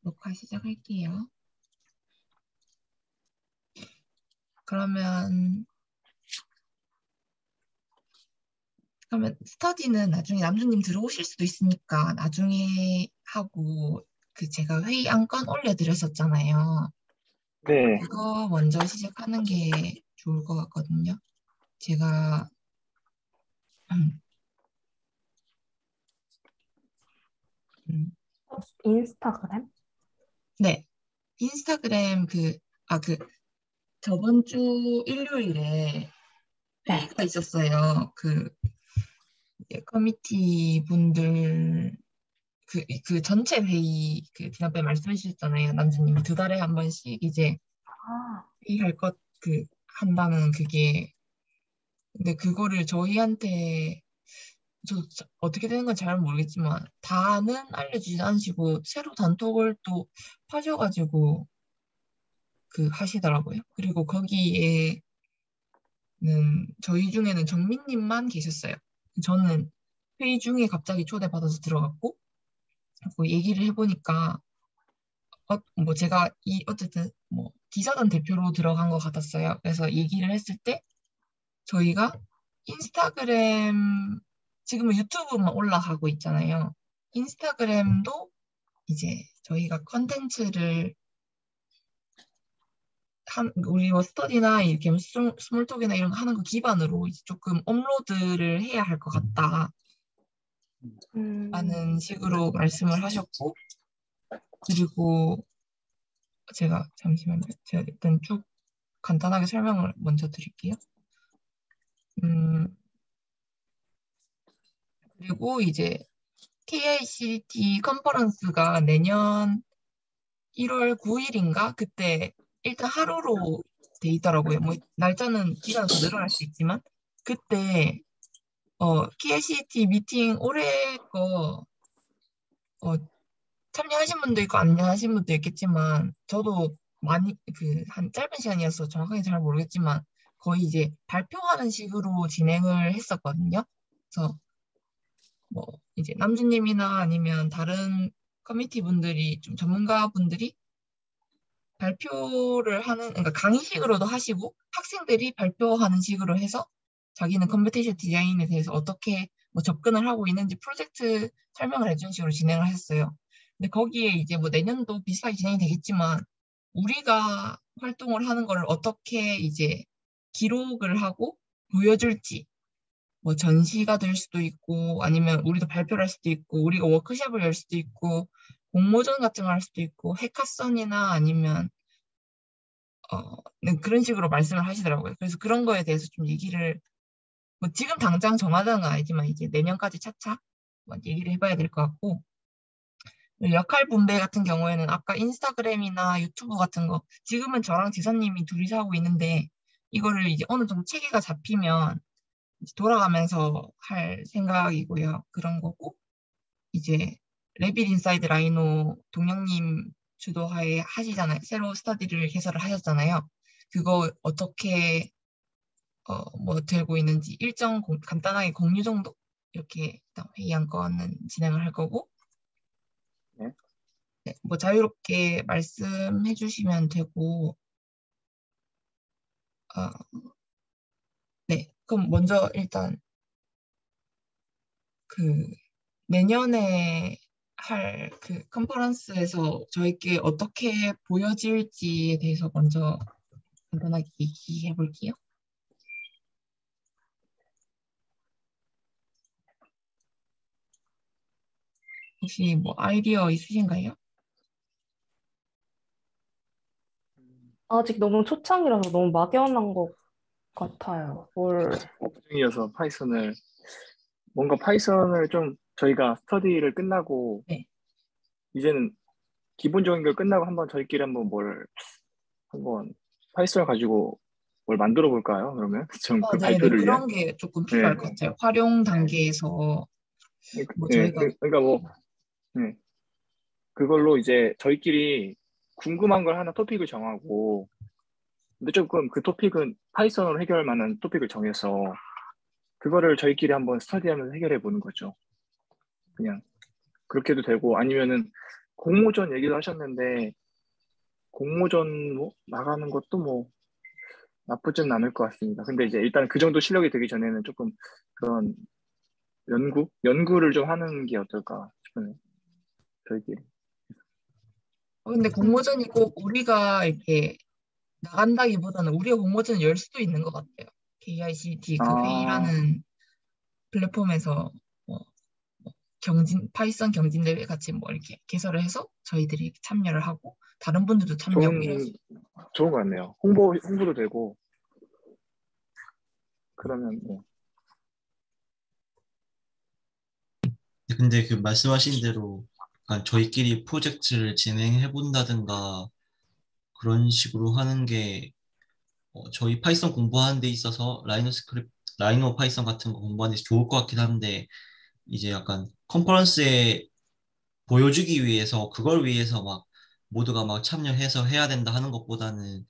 녹화 시작할게요. 그러면 스터디는 나중에 남주님 들어오실 수도 있으니까 나중에 하고 그 제가 회의 안건 올려드렸었잖아요. 네. 그거 먼저 시작하는 게 좋을 것 같거든요. 제가 음, 음, 인스타그램? 네, 인스타그램 그 저번 주 일요일에 네. 회의가 있었어요. 커미티 분들 그 전체 회의 지난번에 말씀해 주셨잖아요. 남주님이 2달에 한 번씩 이제 아, 회의할 한다는 그게 근데 그거를 저희한테 어떻게 되는 건 잘 모르겠지만 다는 알려주지 않으시고 새로 단톡을 또 파셔가지고 하시더라고요. 그리고 거기에는 저희 중에는 정민님만 계셨어요. 저는 회의 중에 갑자기 초대받아서 들어갔고 그 얘기를 해보니까 뭐 제가 어쨌든 뭐 기자단 대표로 들어간 것 같았어요. 그래서 얘기를 했을 때 저희가 인스타그램 지금은 유튜브만 올라가고 있잖아요. 인스타그램도 이제 저희가 컨텐츠를 우리 뭐 스터디나 이렇게 스몰톡이나 이런 거 하는 거 기반으로 이제 조금 업로드를 해야 할 것 같다라는 식으로 말씀을 하셨고 그리고 잠시만요. 제가 일단 쭉 간단하게 설명을 먼저 드릴게요. 그리고 이제 KICT 컨퍼런스가 내년 1월 9일인가? 그때 일단 하루로 돼 있더라고요. 뭐 날짜는 기간은 더 늘어날 수 있지만 그때 KICT 미팅 올해 거 참여하신 분도 있고 안 하신 분도 있겠지만 저도 많이 한 짧은 시간이어서 정확하게 잘 모르겠지만 거의 이제 발표하는 식으로 진행을 했었거든요. 그래서 뭐 이제 남주님이나 아니면 다른 커뮤니티 분들이 좀 전문가 분들이 발표를 그러니까 강의식으로도 하시고 학생들이 발표하는 식으로 해서 자기는 컴퓨테이션 디자인에 대해서 어떻게 뭐 접근을 하고 있는지 프로젝트 설명을 해주는 식으로 진행을 했어요. 근데 거기에 이제 뭐 내년도 비슷하게 진행이 되겠지만 우리가 활동을 하는 걸 어떻게 이제 기록을 하고 보여줄지 뭐 전시가 될 수도 있고 아니면 우리도 발표를 할 수도 있고 우리가 워크숍을 열 수도 있고 공모전 같은 걸 할 수도 있고 해카son이나 아니면 네, 그런 식으로 말씀을 하시더라고요. 그래서 그런 거에 대해서 좀 얘기를 뭐 지금 당장 정하자는 건 아니지만 이제 내년까지 차차 얘기를 해봐야 될 것 같고 역할 분배 같은 경우에는 아까 인스타그램이나 유튜브 같은 거 지금은 저랑 지사님이 둘이서 하고 있는데 이거를 이제 어느 정도 체계가 잡히면 이제 돌아가면서 할 생각이고요. 그런 거고 이제 레빗 인사이드 라이노 동영님 주도하에 하시잖아요. 새로 스터디를 개설을 하셨잖아요. 그거 어떻게 뭐 되고 있는지 일정 간단하게 공유 정도 이렇게 일단 회의 안건은 진행을 할 거고 네. 네, 뭐 자유롭게 말씀해 주시면 되고 네 그럼 먼저 일단 그 내년에 할 컨퍼런스에서 저희께 어떻게 보여질지에 대해서 먼저 간단하게 얘기해 볼게요. 혹시 뭐 아이디어 있으신가요? 아직 너무 초창이라서 너무 막연한 것 같아요. 중이어서 뭔가 파이썬을 좀 저희가 스터디를 끝나고 네. 이제는 기본적인 걸 끝나고 저희끼리 한번 파이썬을 가지고 뭘 만들어 볼까요? 그러면 좀 그 네네. 발표를 위한. 그런 게 조금 네. 필요할 것 같아요. 활용 단계에서 뭐 네. 저희가 그러니까 뭐 네. 그걸로 이제 저희끼리 궁금한 걸 하나 토픽을 정하고 근데 조금 그 토픽은 파이썬으로 해결할 만한 토픽을 정해서 그거를 저희끼리 한번 스터디하면서 해결해 보는 거죠. 그냥 그렇게도 되고 아니면은 공모전 얘기도 하셨는데 공모전 뭐 나가는 것도 뭐 나쁘진 않을 것 같습니다. 근데 이제 일단 그 정도 실력이 되기 전에는 조금 그런 연구를 좀 하는 게 어떨까 싶네요. 저희끼리. 근데 음, 공모전이 꼭 우리가 이렇게 나간다기보다는 우리가 공모전을 열 수도 있는 것 같아요. KICT 그 아, 회의라는 플랫폼에서 뭐 파이썬 경진 대회 같이 뭐 이렇게 개설을 해서 저희들이 참여를 하고 다른 분들도 참여하고 이럴 수. 좋은 좋은 것 같네요. 홍보도 되고 그러면 네. 근데 그 말씀하신 대로 약간 저희끼리 프로젝트를 진행해 본다든가 그런 식으로 하는 게 저희 파이썬 공부하는 데 있어서 라이노 파이썬 같은 거 공부하는 데 좋을 것 같긴 한데 이제 약간 컨퍼런스에 보여주기 위해서 그걸 위해서 막 모두가 막 참여해서 해야 된다 하는 것보다는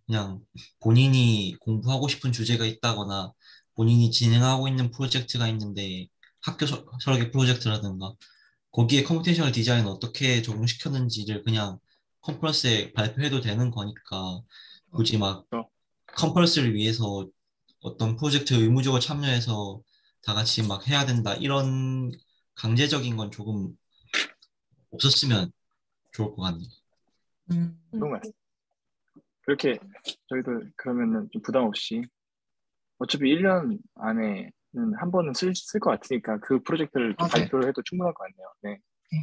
그냥 본인이 공부하고 싶은 주제가 있다거나 본인이 진행하고 있는 프로젝트가 있는데 설계 프로젝트라든가 거기에 컴퓨테이셔널 디자인을 어떻게 적용시켰는지를 그냥 컨퍼런스에 발표해도 되는 거니까 굳이 막 어, 컨퍼런스를 위해서 어떤 프로젝트에 의무적으로 참여해서 다 같이 막 해야 된다 이런 강제적인 건 조금 없었으면 좋을 것 같네요. 음, 좋은 음. 것 같습니다. 그렇게 저희도 그러면은 좀 부담 없이 어차피 1년 안에는 한 번은 쓸 것 같으니까 그 프로젝트를 좀 맞아요. 발표를 해도 충분할 것 같네요. 네. 네.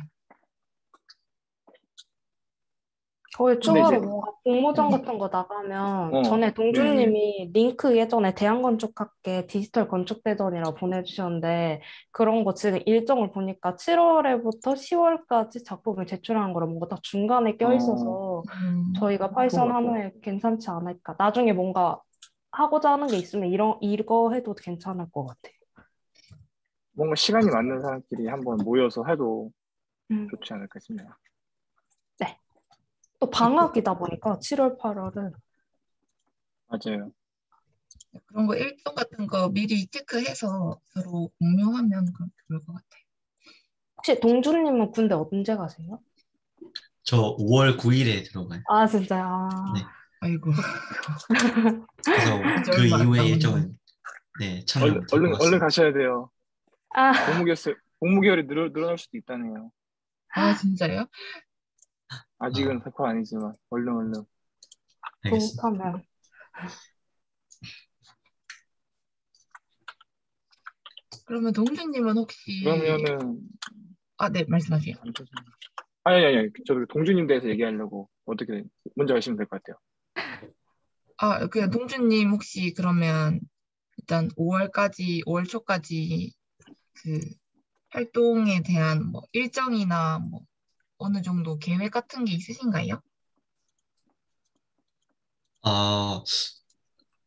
거의 근데 이제 추가로 뭔가 공모전 네. 같은 거 나가면 어, 전에 네네. 동주님이 링크 예전에 대한건축학계 디지털 건축대전이라고 보내주셨는데 그런 거 지금 일정을 보니까 7월에부터 10월까지 작품을 제출하는 거랑 뭔가 딱 중간에 어, 껴있어서 음, 저희가 좋은 파이썬 것 같아요. 하나에 괜찮지 않을까. 나중에 뭔가 하고자 하는 게 있으면 이거 해도 괜찮을 것 같아요. 뭔가 시간이 맞는 사람끼리 한번 모여서 해도 음, 좋지 않을까 싶네요. 네. 또 그리고 방학이다 보니까 7월, 8월은 맞아요. 그런 거 일정 같은 거 미리 체크해서 서로 공유하면 그럼 좋을 것 같아요. 혹시 동주님은 군대 언제 가세요? 저 5월 9일에 들어가요. 아, 진짜요? 네. 아. 아이고, 그래서 이제 그 얼마 안 이후의 남았네. 일정은 네, 참여 못할 것 얼른 같습니다. 가셔야 돼요. 아, 복무결이 늘어날 수도 있다네요. 아, 진짜요? 아직은 아, 100% 아니지만 얼른. 알겠습니다. 그렇다면. 그러면 동준님은 혹시, 그러면은 네, 말씀하세요. 아니. 저도 동주님 대해서 얘기하려고 어떻게 먼저 하시면 될 것 같아요. 그냥 동준님 혹시 그러면 일단 5월 초까지 그 활동에 대한 뭐 일정이나 뭐 어느 정도 계획 같은 게 있으신가요? 아,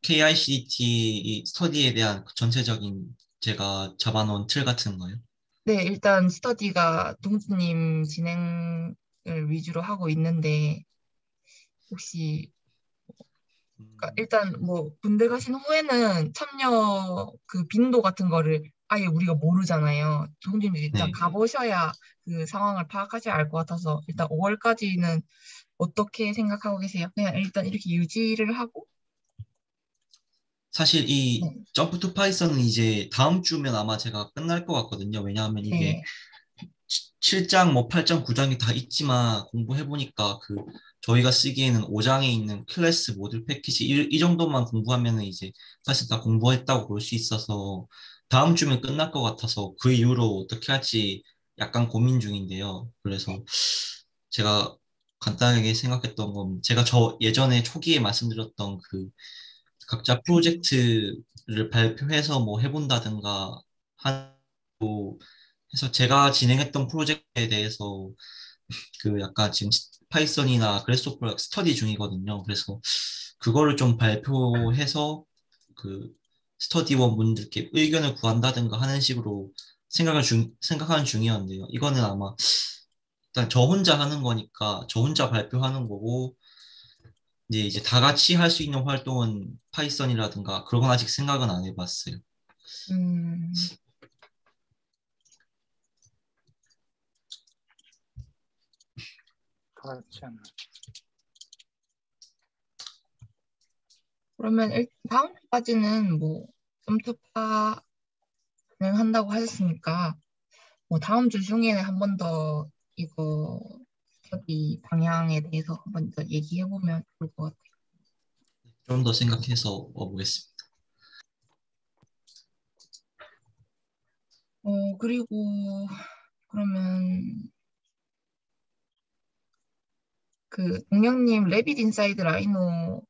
KICT 스터디에 대한 그 전체적인 제가 잡아놓은 틀 같은 거요. 네, 일단 스터디가 동준님 진행을 위주로 하고 있는데 혹시 그러니까 음, 일단 뭐 군대 가신 후에는 참여 그 빈도 같은 거를 아예 우리가 모르잖아요. 동준님 일단 네. 가보셔야 그 상황을 파악하셔야 알 것 같아서 일단 5월까지는 어떻게 생각하고 계세요? 그냥 일단 이렇게 유지를 하고 사실 이 네, 점프 투 파이썬은 이제 다음 주면 아마 제가 끝날 것 같거든요. 왜냐하면 이게 네, 7장, 뭐 8장, 9장이 다 있지만 공부해보니까 그 저희가 쓰기에는 5장에 있는 클래스 모듈 패키지 이 정도만 공부하면은 이제 사실 다 공부했다고 볼 수 있어서 다음 주면 끝날 것 같아서 그 이후로 어떻게 할지 약간 고민 중인데요. 그래서 제가 간단하게 생각했던 건 제가 저 예전에 초기에 말씀드렸던 그 각자 프로젝트를 발표해서 뭐 해본다든가 하고 해서 제가 진행했던 프로젝트에 대해서 그 약간 지금 파이썬이나 그래스호퍼 스터디 중이거든요. 그래서 그거를 좀 발표해서 그 스터디원 분들께 의견을 구한다든가 하는 식으로 생각하는 중이었는데요. 이거는 아마 일단 저 혼자 하는 거니까 저 혼자 발표하는 거고 이제 다 같이 할 수 있는 활동은 파이썬이라든가 그런 건 아직 생각은 안 해봤어요. 음, 그렇지 않나. 그러면 다음 주까지는 뭐 점투파 진행한다고 하셨으니까 뭐 다음 주 중에는 한 번 더 이거 스터디 방향에 대해서 한 번 더 얘기해 보면 좋을 것 같아요. 좀 더 생각해서 와보겠습니다. 그리고 그러면 그 동영님 레빗 인사이드 라이노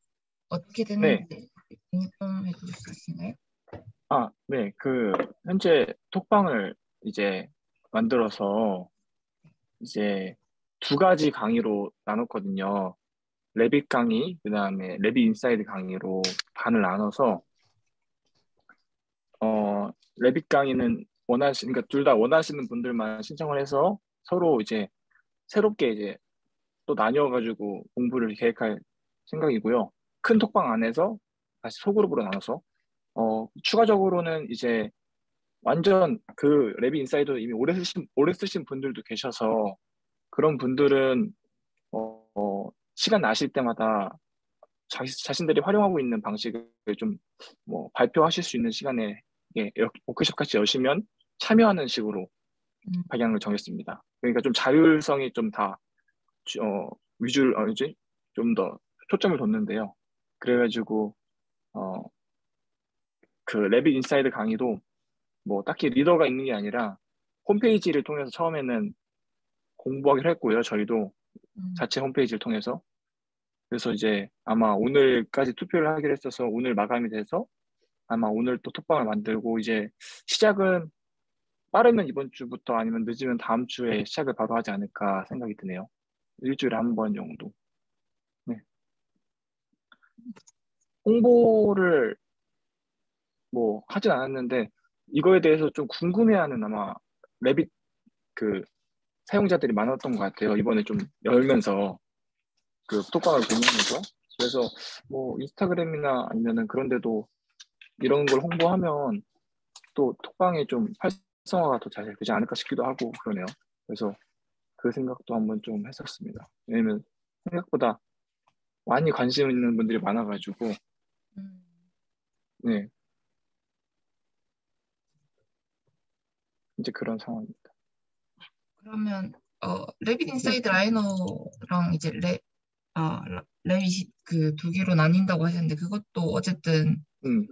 어떻게 네. 됐는지 공유 좀 해주실 수 있나요? 네. 현재 톡방을 이제 만들어서 이제 두 가지 강의로 나눴거든요. 레빗 강의, 그 다음에 레빗 인사이드 강의로 반을 나눠서, 레빗 강의는 그러니까 둘 다 원하시는 분들만 신청을 해서 서로 이제 새롭게 이제 또 나뉘어가지고 공부를 계획할 생각이고요. 큰 톡방 안에서 다시 소그룹으로 나눠서, 추가적으로는 이제 완전 레빗 인사이드 이미 오래 쓰신 분들도 계셔서 그런 분들은 시간 나실 때마다 자신들이 활용하고 있는 방식을 좀 뭐 발표하실 수 있는 시간에 워크숍 같이 여시면 참여하는 식으로 음, 방향을 정했습니다. 그러니까 좀 자율성이 좀 다 위주를 이제 좀 더 초점을 뒀는데요. 그래가지고 어, 레빗 인사이드 강의도 뭐 딱히 리더가 있는 게 아니라 홈페이지를 통해서 처음에는 공부하기로 했고요. 저희도 음, 자체 홈페이지를 통해서. 그래서 이제 아마 오늘까지 투표를 하기로 했어서 오늘 마감이 돼서 아마 오늘 또 톡방을 만들고 이제 시작은 빠르면 이번 주부터 아니면 늦으면 다음 주에 시작을 바로 하지 않을까 생각이 드네요. 일주일에 한 번 정도. 네. 홍보를 뭐 하진 않았는데 이거에 대해서 좀 궁금해하는 아마 레빗 그 사용자들이 많았던 것 같아요. 이번에 좀 열면서 톡방을 보면서 그래서 뭐 인스타그램이나 아니면은 그런 데도 이런 걸 홍보하면 또 톡방에 좀 활성화가 더 잘 되지 않을까 싶기도 하고 그러네요. 그래서 그 생각도 한번 좀 했었습니다. 왜냐면 생각보다 많이 관심 있는 분들이 많아가지고 음. 네 이제 그런 상황입니다. 그러면 레빗 네, 인사이드 라이노랑 이제 레빗이 그 두 개로 나뉜다고 하셨는데 그것도 어쨌든 음,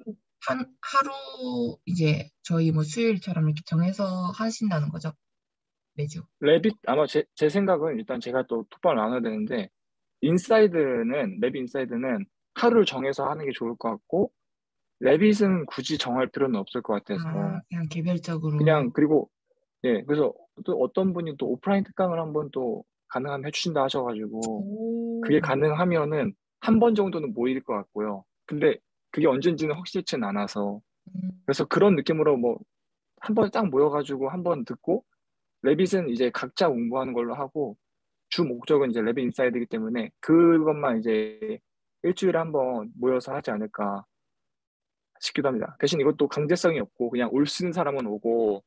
하루 이제 저희 뭐 수요일처럼 이렇게 정해서 하신다는 거죠? 매주. 레빗 아마 제 생각은 일단 제가 또 톡방을 나눠야 되는데 레빗 인사이드는 하루를 정해서 하는 게 좋을 것 같고 레빗은 굳이 정할 필요는 없을 것 같아서 그냥 개별적으로. 그냥 그리고 예 그래서 또 어떤 분이 또 오프라인 특강을 한번 또 가능하면 해주신다 하셔가지고 그게 오. 가능하면은 한 번 정도는 모일 것 같고요. 근데 그게 언젠지는 확실치는 않아서 음, 그래서 그런 느낌으로 뭐 한 번 딱 모여가지고 한 번 듣고 레빗은 이제 각자 공부하는 걸로 하고 주 목적은 이제 레빗 인사이드이기 때문에 그것만 이제 일주일에 한 번 모여서 하지 않을까 싶기도 합니다. 대신 이것도 강제성이 없고 그냥 올 수 있는 사람은 오고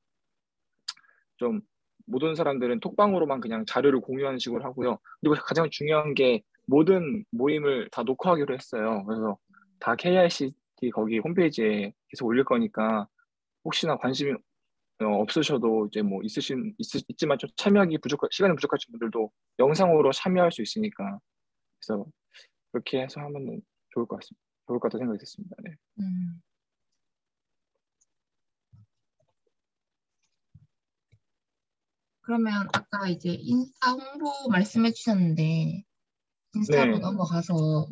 좀 모든 사람들은 톡방으로만 그냥 자료를 공유하는 식으로 하고요. 그리고 가장 중요한 게 모든 모임을 다 녹화하기로 했어요. 그래서 다 KICT 거기 홈페이지에 계속 올릴 거니까 혹시나 관심이 없으셔도 이제 뭐 있지만 좀 시간이 부족하신 분들도 영상으로 참여할 수 있으니까 그래서 그렇게 해서 하면 좋을 것 같습니다. 좋을 것 같다 생각이 됐습니다. 네. 음. 그러면 아까 이제 인스타 홍보 말씀해 주셨는데 인스타로 네, 넘어가서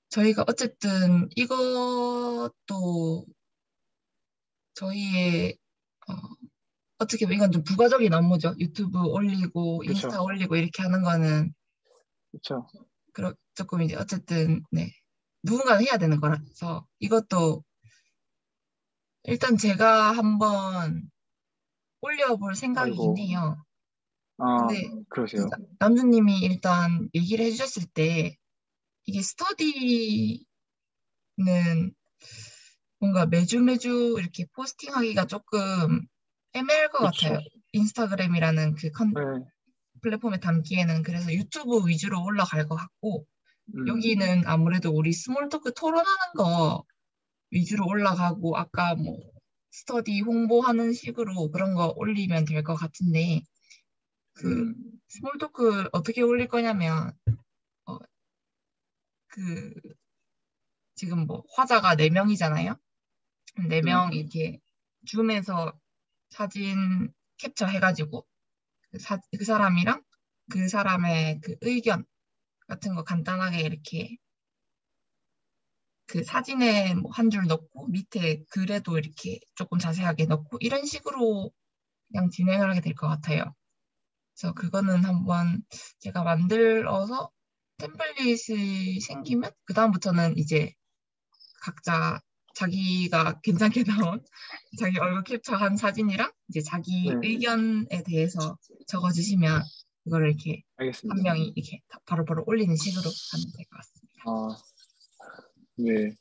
저희가 어쨌든 이것도 저희의 어, 어떻게 보면 이건 좀 부가적인 업무죠. 유튜브 올리고 인스타 그렇죠, 올리고 이렇게 하는 거는 그렇죠. 조금 이제 어쨌든 네 누군가는 해야 되는 거라서 이것도 일단 제가 한번 올려볼 생각이긴 아이고, 해요. 아, 근데 그 그러세요. 남주님이 일단 얘기를 해주셨을 때 이게 스터디는 뭔가 매주 매주 이렇게 포스팅하기가 조금 애매할 것 같아요. 그렇죠. 인스타그램이라는 네, 플랫폼에 담기에는 그래서 유튜브 위주로 올라갈 것 같고 음, 여기는 아무래도 우리 스몰 토크 토론하는 거 위주로 올라가고 아까 뭐 스터디 홍보하는 식으로 그런 거 올리면 될 것 같은데 그 음, 스몰 토크 어떻게 올릴 거냐면 어, 그 지금 뭐 화자가 4명이잖아요. 4명 이렇게 줌에서 사진 캡처 해가지고 그 사람이랑 그 사람의 그 의견 같은 거 간단하게 이렇게 그 사진에 뭐 한 줄 넣고 밑에 글에도 이렇게 조금 자세하게 넣고 이런 식으로 그냥 진행을 하게 될 것 같아요. 그래서 그거는 한번 제가 만들어서 템플릿이 생기면 그다음부터는 이제 각자 자기가 괜찮게 나온 자기 얼굴 캡처한 사진이랑 이제 자기 네, 의견에 대해서 적어주시면 그거를 이렇게 한 알겠습니다. 명이 이렇게 바로바로 올리는 식으로 하면 될 것 같습니다. 아, 네,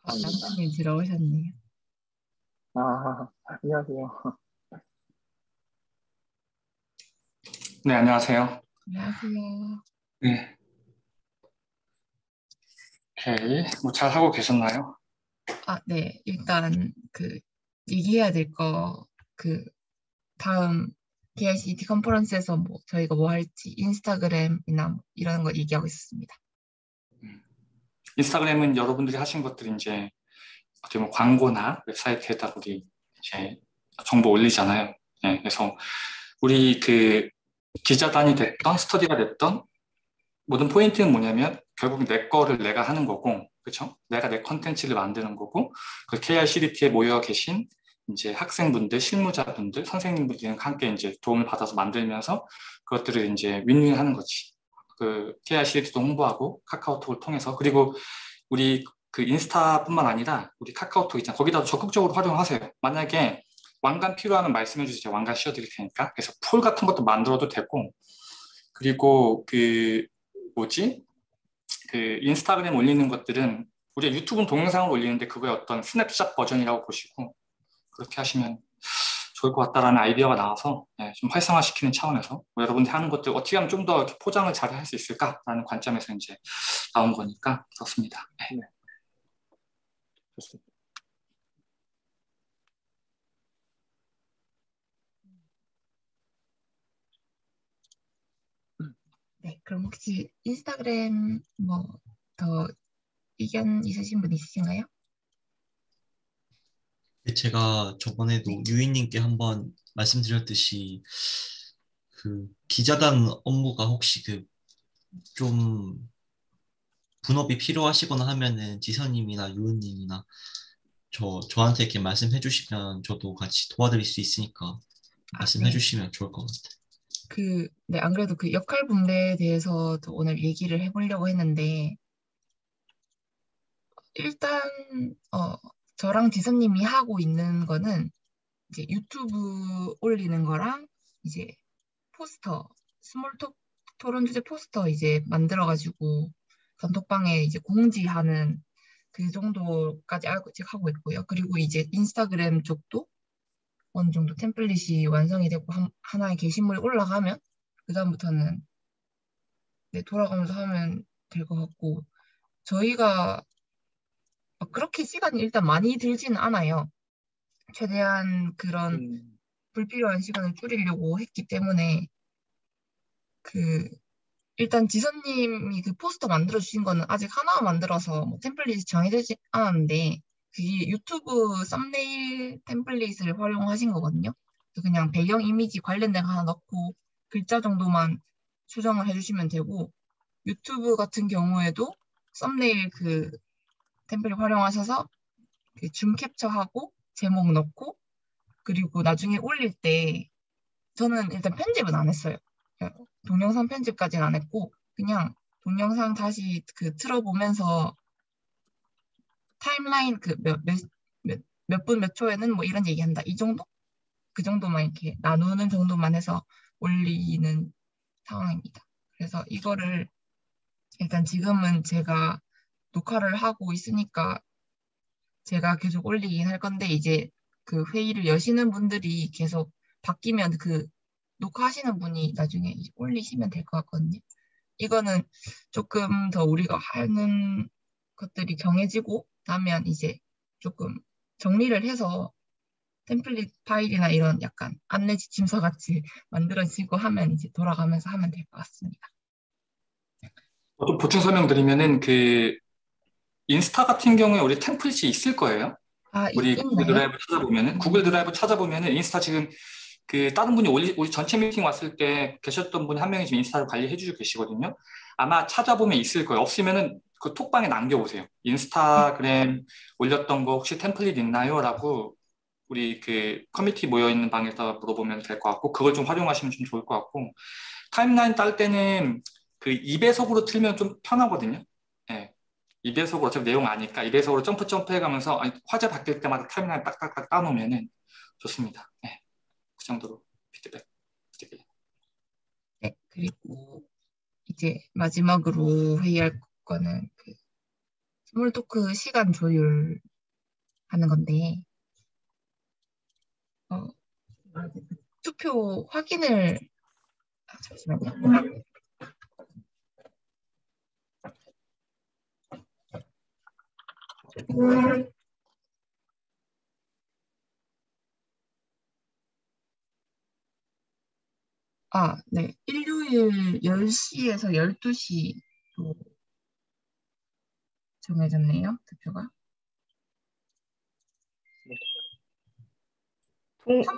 감사합니다. 남편님 들어오셨네요. 아, 안녕하세요. 네, 안녕하세요. 안녕하세요. 네, 오케이. 뭐 잘 하고 계셨나요? 네. 일단 얘기해야 될 거 다음 KICT 컨퍼런스에서 뭐 저희가 뭐 할지 인스타그램이나 뭐 이런 거 얘기하고 있었습니다. 인스타그램은 여러분들이 하신 것들이 이제 어떻게 보면 광고나 웹사이트에다 우리 이제 정보 올리잖아요. 네, 그래서 우리 그 기자단이 됐던 스터디가 됐던 모든 포인트는 뭐냐면 결국 내 거를 내가 하는 거고, 그렇죠? 내가 내 컨텐츠를 만드는 거고, 그 KICDT에 모여 계신 이제 학생분들, 실무자분들, 선생님들이랑 함께 이제 도움을 받아서 만들면서 그것들을 이제 윈윈 하는 거지. 그 KICDT도 홍보하고 카카오톡을 통해서 그리고 우리 그 인스타뿐만 아니라 우리 카카오톡 있잖아. 거기다도 적극적으로 활용하세요. 만약에 왕관 필요하면 말씀해 주세요. 제가 왕관 씌워드릴 테니까. 그래서 폴 같은 것도 만들어도 되고, 그리고 그 뭐지? 그 인스타그램 올리는 것들은 우리가 유튜브는 동영상을 올리는데 그거의 어떤 스냅샷 버전이라고 보시고 그렇게 하시면 좋을 것 같다라는 아이디어가 나와서 좀 활성화시키는 차원에서 뭐 여러분들이 하는 것들 어떻게 하면 좀 더 포장을 잘 할 수 있을까라는 관점에서 이제 나온 거니까 그렇습니다. 네. 네, 좋습니다. 네. 그럼 혹시 인스타그램 뭐 더 의견 있으신 분 있으신가요? 제가 저번에도 유인님께 한번 말씀드렸듯이 그 기자단 업무가 혹시 그 좀 분업이 필요하시거나 하면은 지선님이나 유은님이나 저한테 이렇게 말씀해 주시면 저도 같이 도와드릴 수 있으니까 말씀해 네. 주시면 좋을 것 같아요. 네, 안 그래도 그 역할 분배에 대해서도 오늘 얘기를 해보려고 했는데, 일단, 저랑 지선님이 하고 있는 거는 이제 유튜브 올리는 거랑 이제 포스터, 스몰톡 토론 주제 포스터 이제 만들어가지고 단톡방에 이제 공지하는 그 정도까지 알고 지금 하고 있고요. 그리고 이제 인스타그램 쪽도 어느 정도 템플릿이 완성이 되고 하나의 게시물이 올라가면 그다음부터는 네, 돌아가면서 하면 될 것 같고 저희가 막 그렇게 시간이 일단 많이 들지는 않아요. 최대한 그런 음, 불필요한 시간을 줄이려고 했기 때문에 그 일단 지선님이 그 포스터 만들어 주신 거는 아직 하나 만들어서 뭐 템플릿이 정해지지 않았는데 그게 유튜브 썸네일 템플릿을 활용하신 거거든요. 그래서 그냥 배경 이미지 관련된 거 하나 넣고 글자 정도만 수정을 해주시면 되고 유튜브 같은 경우에도 썸네일 그 템플릿 활용하셔서 줌 캡처하고 제목 넣고 그리고 나중에 올릴 때 저는 일단 편집은 안 했어요. 동영상 편집까지는 안 했고 그냥 동영상 다시 틀어보면서 타임라인 몇 분 몇 초에는 뭐 이런 얘기한다 이 정도? 그 정도만 이렇게 나누는 정도만 해서 올리는 상황입니다. 그래서 이거를 일단 지금은 제가 녹화를 하고 있으니까 제가 계속 올리긴 할 건데 이제 그 회의를 여시는 분들이 계속 바뀌면 그 녹화하시는 분이 나중에 이제 올리시면 될 것 같거든요. 이거는 조금 더 우리가 하는 것들이 정해지고 나면 이제 조금 정리를 해서 템플릿 파일이나 이런 약간 안내 지침서 같이 만들어지고 하면 이제 돌아가면서 하면 될 것 같습니다. 좀 보충 설명드리면은 그 인스타 같은 경우에 우리 템플릿이 있을 거예요. 아, 우리 구글 있나요? 드라이브 찾아보면은 구글 드라이브 찾아보면은 인스타 지금 그 다른 분이 우리 전체 미팅 왔을 때 계셨던 분이 한 명이 지금 인스타를 관리해 주고 계시거든요. 아마 찾아보면 있을 거예요. 없으면은 그 톡방에 남겨보세요. 인스타그램 올렸던 거 혹시 템플릿 있나요? 라고 우리 그 커뮤니티 모여 있는 방에서 물어보면 될 것 같고 그걸 좀 활용하시면 좀 좋을 것 같고 타임라인 딸 때는 그 2배속으로 틀면 좀 편하거든요. 예. 2배속으로 어차피 내용 아니까 2배속으로 점프 해가면서 화제 바뀔 때마다 타임라인 딱딱딱 따놓으면은 좋습니다. 예. 그 정도로 피드백 드릴게요. 네, 그리고 이제 마지막으로 회의할 거는 그 스몰 토크 시간 조율하는 건데, 투표 확인을, 잠시만요. 네. 일요일 10시에서 12시로 정해졌네요, 투표가.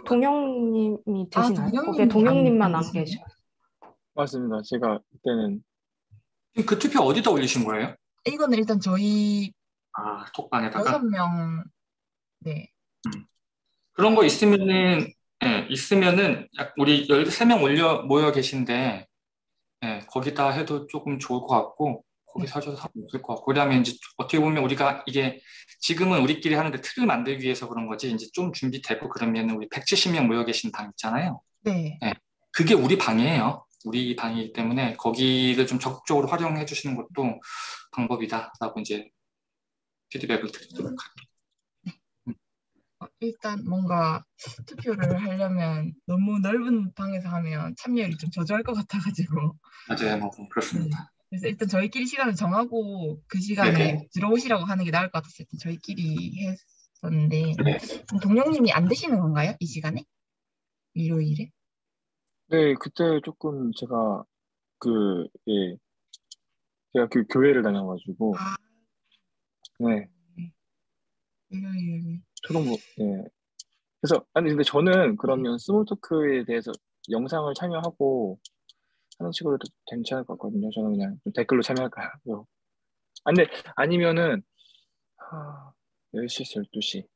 동영님이 되시나요? 거기에 동영님이 동영님만 안 계시네요. 계셔요. 맞습니다. 제가 그때는 그 투표 어디다 올리신 거예요? 이거는 일단 저희 톡방에다가 6명, 네. 그런 거 있으면은 예, 있으면은 우리 13명 모여 계신데 예, 거기다 해도 조금 좋을 것 같고 거기서 하셔도 상관없을 것 같고 그다음에 이제 어떻게 보면 우리가 이게 지금은 우리끼리 하는데 틀을 만들기 위해서 그런 거지 이제 좀 준비되고 그러면 우리 170명 모여 계신 방 있잖아요. 네. 예, 그게 우리 방이에요. 우리 방이기 때문에 거기를 좀 적극적으로 활용해 주시는 것도 방법이다라고 이제 피드백을 드리도록 할게요. 일단 뭔가 투표를 하려면 너무 넓은 방에서 하면 참여율이 좀 저조할 것 같아가지고. 맞아요, 그렇습니다. 그래서 일단 저희끼리 시간을 정하고 그 시간에 들어오시라고 하는 게 나을 것 같았어요. 저희끼리 했었는데. 네. 동영님이 안 되시는 건가요? 이 시간에? 일요일에? 네, 그때 조금 제가 예, 제가 그 교회를 다녀가지고 네, 일요일. 네. 그래서 아니 근데 저는 그러면 스몰 토크에 대해서 영상을 참여하고 하는 식으로도 괜찮을 것 같거든요. 저는 그냥 좀 댓글로 참여할까요? 근데 아니면은 10시에서 12시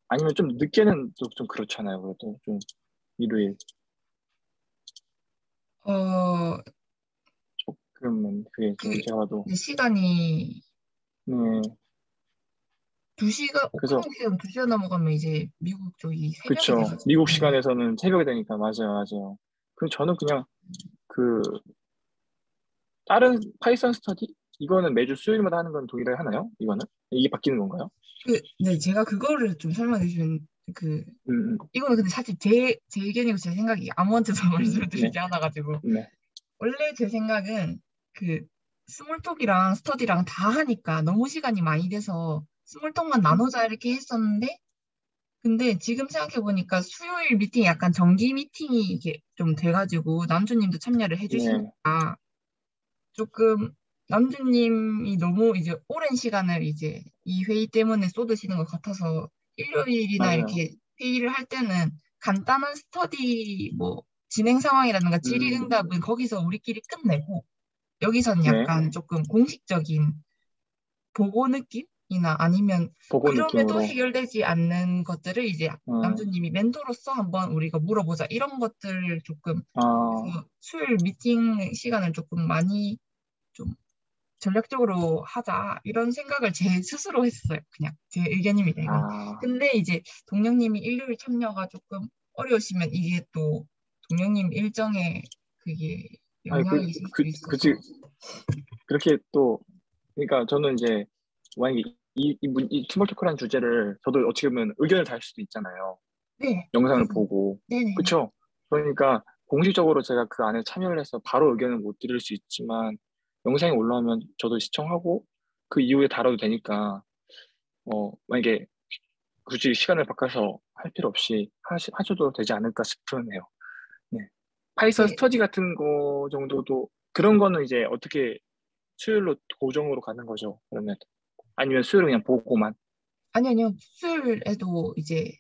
아니면 좀 늦게는 또 좀 그렇잖아요. 그래도 좀 일요일 조금은 그게 좀 제가 봐도 시간이 네 2시가 그래서 오프닝 시간 2시가 넘어가면 이제 미국 쪽이 새벽이 그쵸. 돼가지고. 미국 시간에서는 새벽이 되니까 맞아요. 그럼 저는 그냥 그 다른 파이썬 스터디 이거는 매주 수요일마다 하는 건 동일하게 하나요? 이게 바뀌는 건가요? 네, 제가 그거를 좀 설명해 주신 이거는 근데 사실 제 의견이고 제 생각이 아무한테도 말씀을 드리지 네. 않아가지고. 네. 원래 제 생각은 스몰톡이랑 스터디랑 다 하니까 너무 시간이 많이 돼서 스몰톡만 나누자 이렇게 했었는데, 근데 지금 생각해보니까 수요일 미팅이 약간 정기 미팅이 이게 좀 돼가지고 남주님도 참여를 네. 해주시니까 조금 남주님이 너무 이제 오랜 시간을 이제 이 회의 때문에 쏟으시는 것 같아서 일요일이나 맞아요. 이렇게 회의를 할 때는 간단한 스터디 뭐 진행 상황이라든가 질의응답은 거기서 우리끼리 끝내고 여기서는 네. 약간 조금 공식적인 보고 느낌이나 아니면 보고 그럼에도 느낌으로. 해결되지 않는 것들을 이제 남주님이 멘토로서 한번 우리가 물어보자 이런 것들 조금 그래서 수요일 미팅 시간을 조금 많이 좀 전략적으로 하자 이런 생각을 제 스스로 했어요. 그냥 제 의견입니다. 이건. 근데 이제 동영님이 일요일 참여가 조금 어려우시면 이게 또 동영님 일정에 그게 영향이 있을 수 있어서. 그치. 그렇게 또 그러니까 저는 이제 만약에 이 스몰 토크라는 주제를 저도 어떻게 보면 의견을 달 수도 있잖아요. 네. 영상을 보고. 네네. 그쵸? 그러니까 공식적으로 제가 그 안에 참여를 해서 바로 의견을 못 드릴 수 있지만 영상이 올라오면 저도 시청하고 그 이후에 다뤄도 되니까 만약에 굳이 시간을 바꿔서 할 필요 없이 하셔도 되지 않을까 싶으네요. 네. 파이썬 네. 스터디 같은 거 정도도 그런 거는 이제 어떻게 수요일로 고정으로 가는 거죠? 그러면 아니면 수요일 그냥 보고만? 아니요. 수술에도 이제,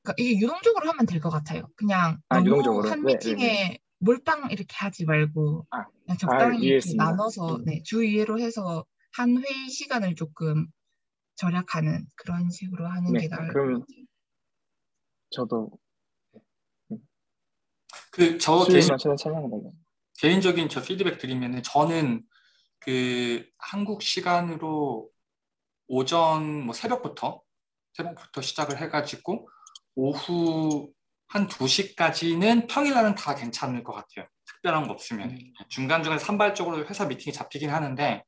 그러니까 이게 유동적으로 하면 될 것 같아요. 그냥 아, 너무 유동적으로? 한 네, 네, 네. 미팅에 몰빵 이렇게 하지 말고, 아, 그냥 적당히 이렇게 이해했습니다. 나눠서, 네, 주 2회로 해서 한 회의 시간을 조금 절약하는 그런 식으로 하는 게 네, 나을 것 그러면 같아요. 저도 저 수요일만 최대한 참여하는 걸로. 개인적인 저 피드백 드리면은 저는 그 한국 시간으로 오전 뭐 새벽부터 시작을 해가지고 오후 한 2시까지는 평일날은 다 괜찮을 것 같아요. 특별한 거 없으면. 중간중간에 산발적으로 회사 미팅이 잡히긴 하는데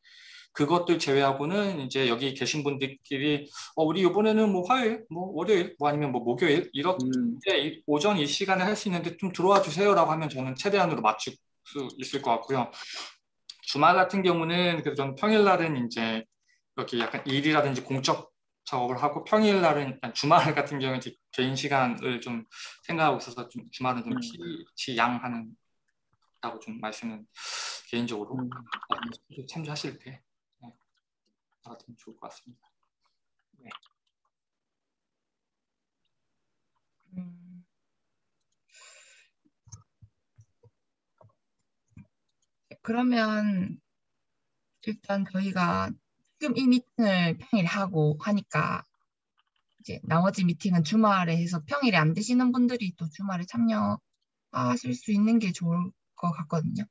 그것들 제외하고는 이제 여기 계신 분들끼리 우리 이번에는 뭐 화요일, 뭐 월요일, 뭐 아니면 뭐 목요일 이렇게 음, 오전 이 시간에 할 수 있는데 좀 들어와 주세요라고 하면 저는 최대한으로 맞출 수 있을 것 같고요. 주말 같은 경우는 그래서 저는 평일날은 이제 여기 약간 일이라든지 공적 작업을 하고 평일날은 주말 같은 경우는 이제 개인 시간을 좀 생각하고 있어서 좀 주말은 좀 지양하는 다고 좀 말씀은 개인적으로 참조하실 때 알아두면 좋을 것 같습니다. 네. 음, 그러면 일단 저희가 지금 이 미팅을 평일에 하고 하니까 이제 나머지 미팅은 주말에 해서 평일에 안 되시는 분들이 또 주말에 참여하실 수 있는 게 좋을 것 같거든요.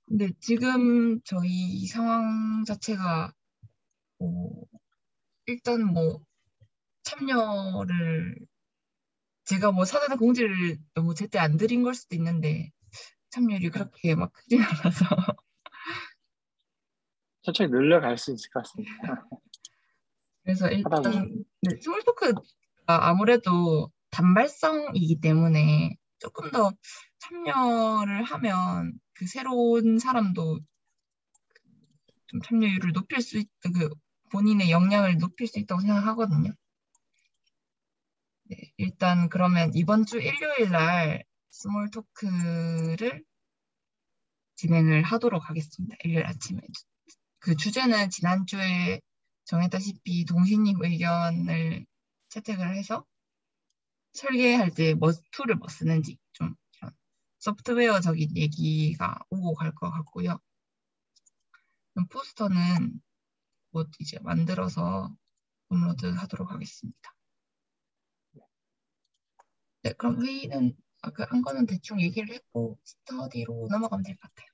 근데 지금 저희 상황 자체가 일단 뭐 참여를 제가 뭐 사전에 공지를 너무 제때 안 드린 걸 수도 있는데 참여율이 그렇게 막 크진 않아서 천천히 늘려갈 수 있을 것 같습니다. 그래서 하다 보면. 일단 네, 스몰 토크가 아무래도 단발성이기 때문에 조금 더 참여를 하면 그 새로운 사람도 좀 참여율을 높일 수 그 본인의 역량을 높일 수 있다고 생각하거든요. 네, 일단 그러면 이번 주 일요일 날 스몰 토크를 진행을 하도록 하겠습니다. 일요일 아침에. 그 주제는 지난주에 정했다시피 동신님 의견을 채택을 해서 설계할 때 뭐 툴을 뭐 쓰는지 좀 이런 소프트웨어적인 얘기가 오고 갈 것 같고요. 포스터는 곧 이제 만들어서 업로드 하도록 하겠습니다. 네, 그럼 회의는 아까 한 거는 대충 얘기를 했고 스터디로 넘어가면 될 것 같아요.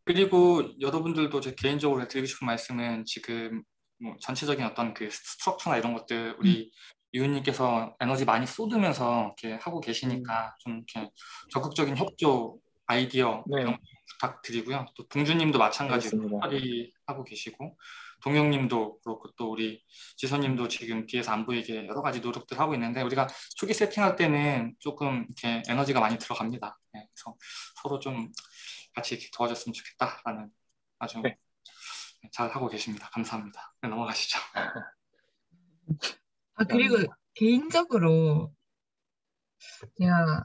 그리고 여러분들도 제 개인적으로 드리고 싶은 말씀은 지금 뭐 전체적인 어떤 그 스트럭처나 이런 것들 우리 유은님께서 에너지 많이 쏟으면서 이렇게 하고 계시니까 좀 이렇게 적극적인 협조 아이디어 네, 이런 거 부탁드리고요. 또 동주님도 마찬가지로 알겠습니다. 하고 계시고 동영님도 그렇고 또 우리 지선님도 지금 뒤에서 안 보이게 여러 가지 노력들 하고 있는데 우리가 초기 세팅할 때는 조금 이렇게 에너지가 많이 들어갑니다. 네, 그래서 서로 좀 같이 이렇게 도와줬으면 좋겠다라는 아주 네. 잘 하고 계십니다. 감사합니다. 네, 넘어가시죠. 그리고 감사합니다. 개인적으로 제가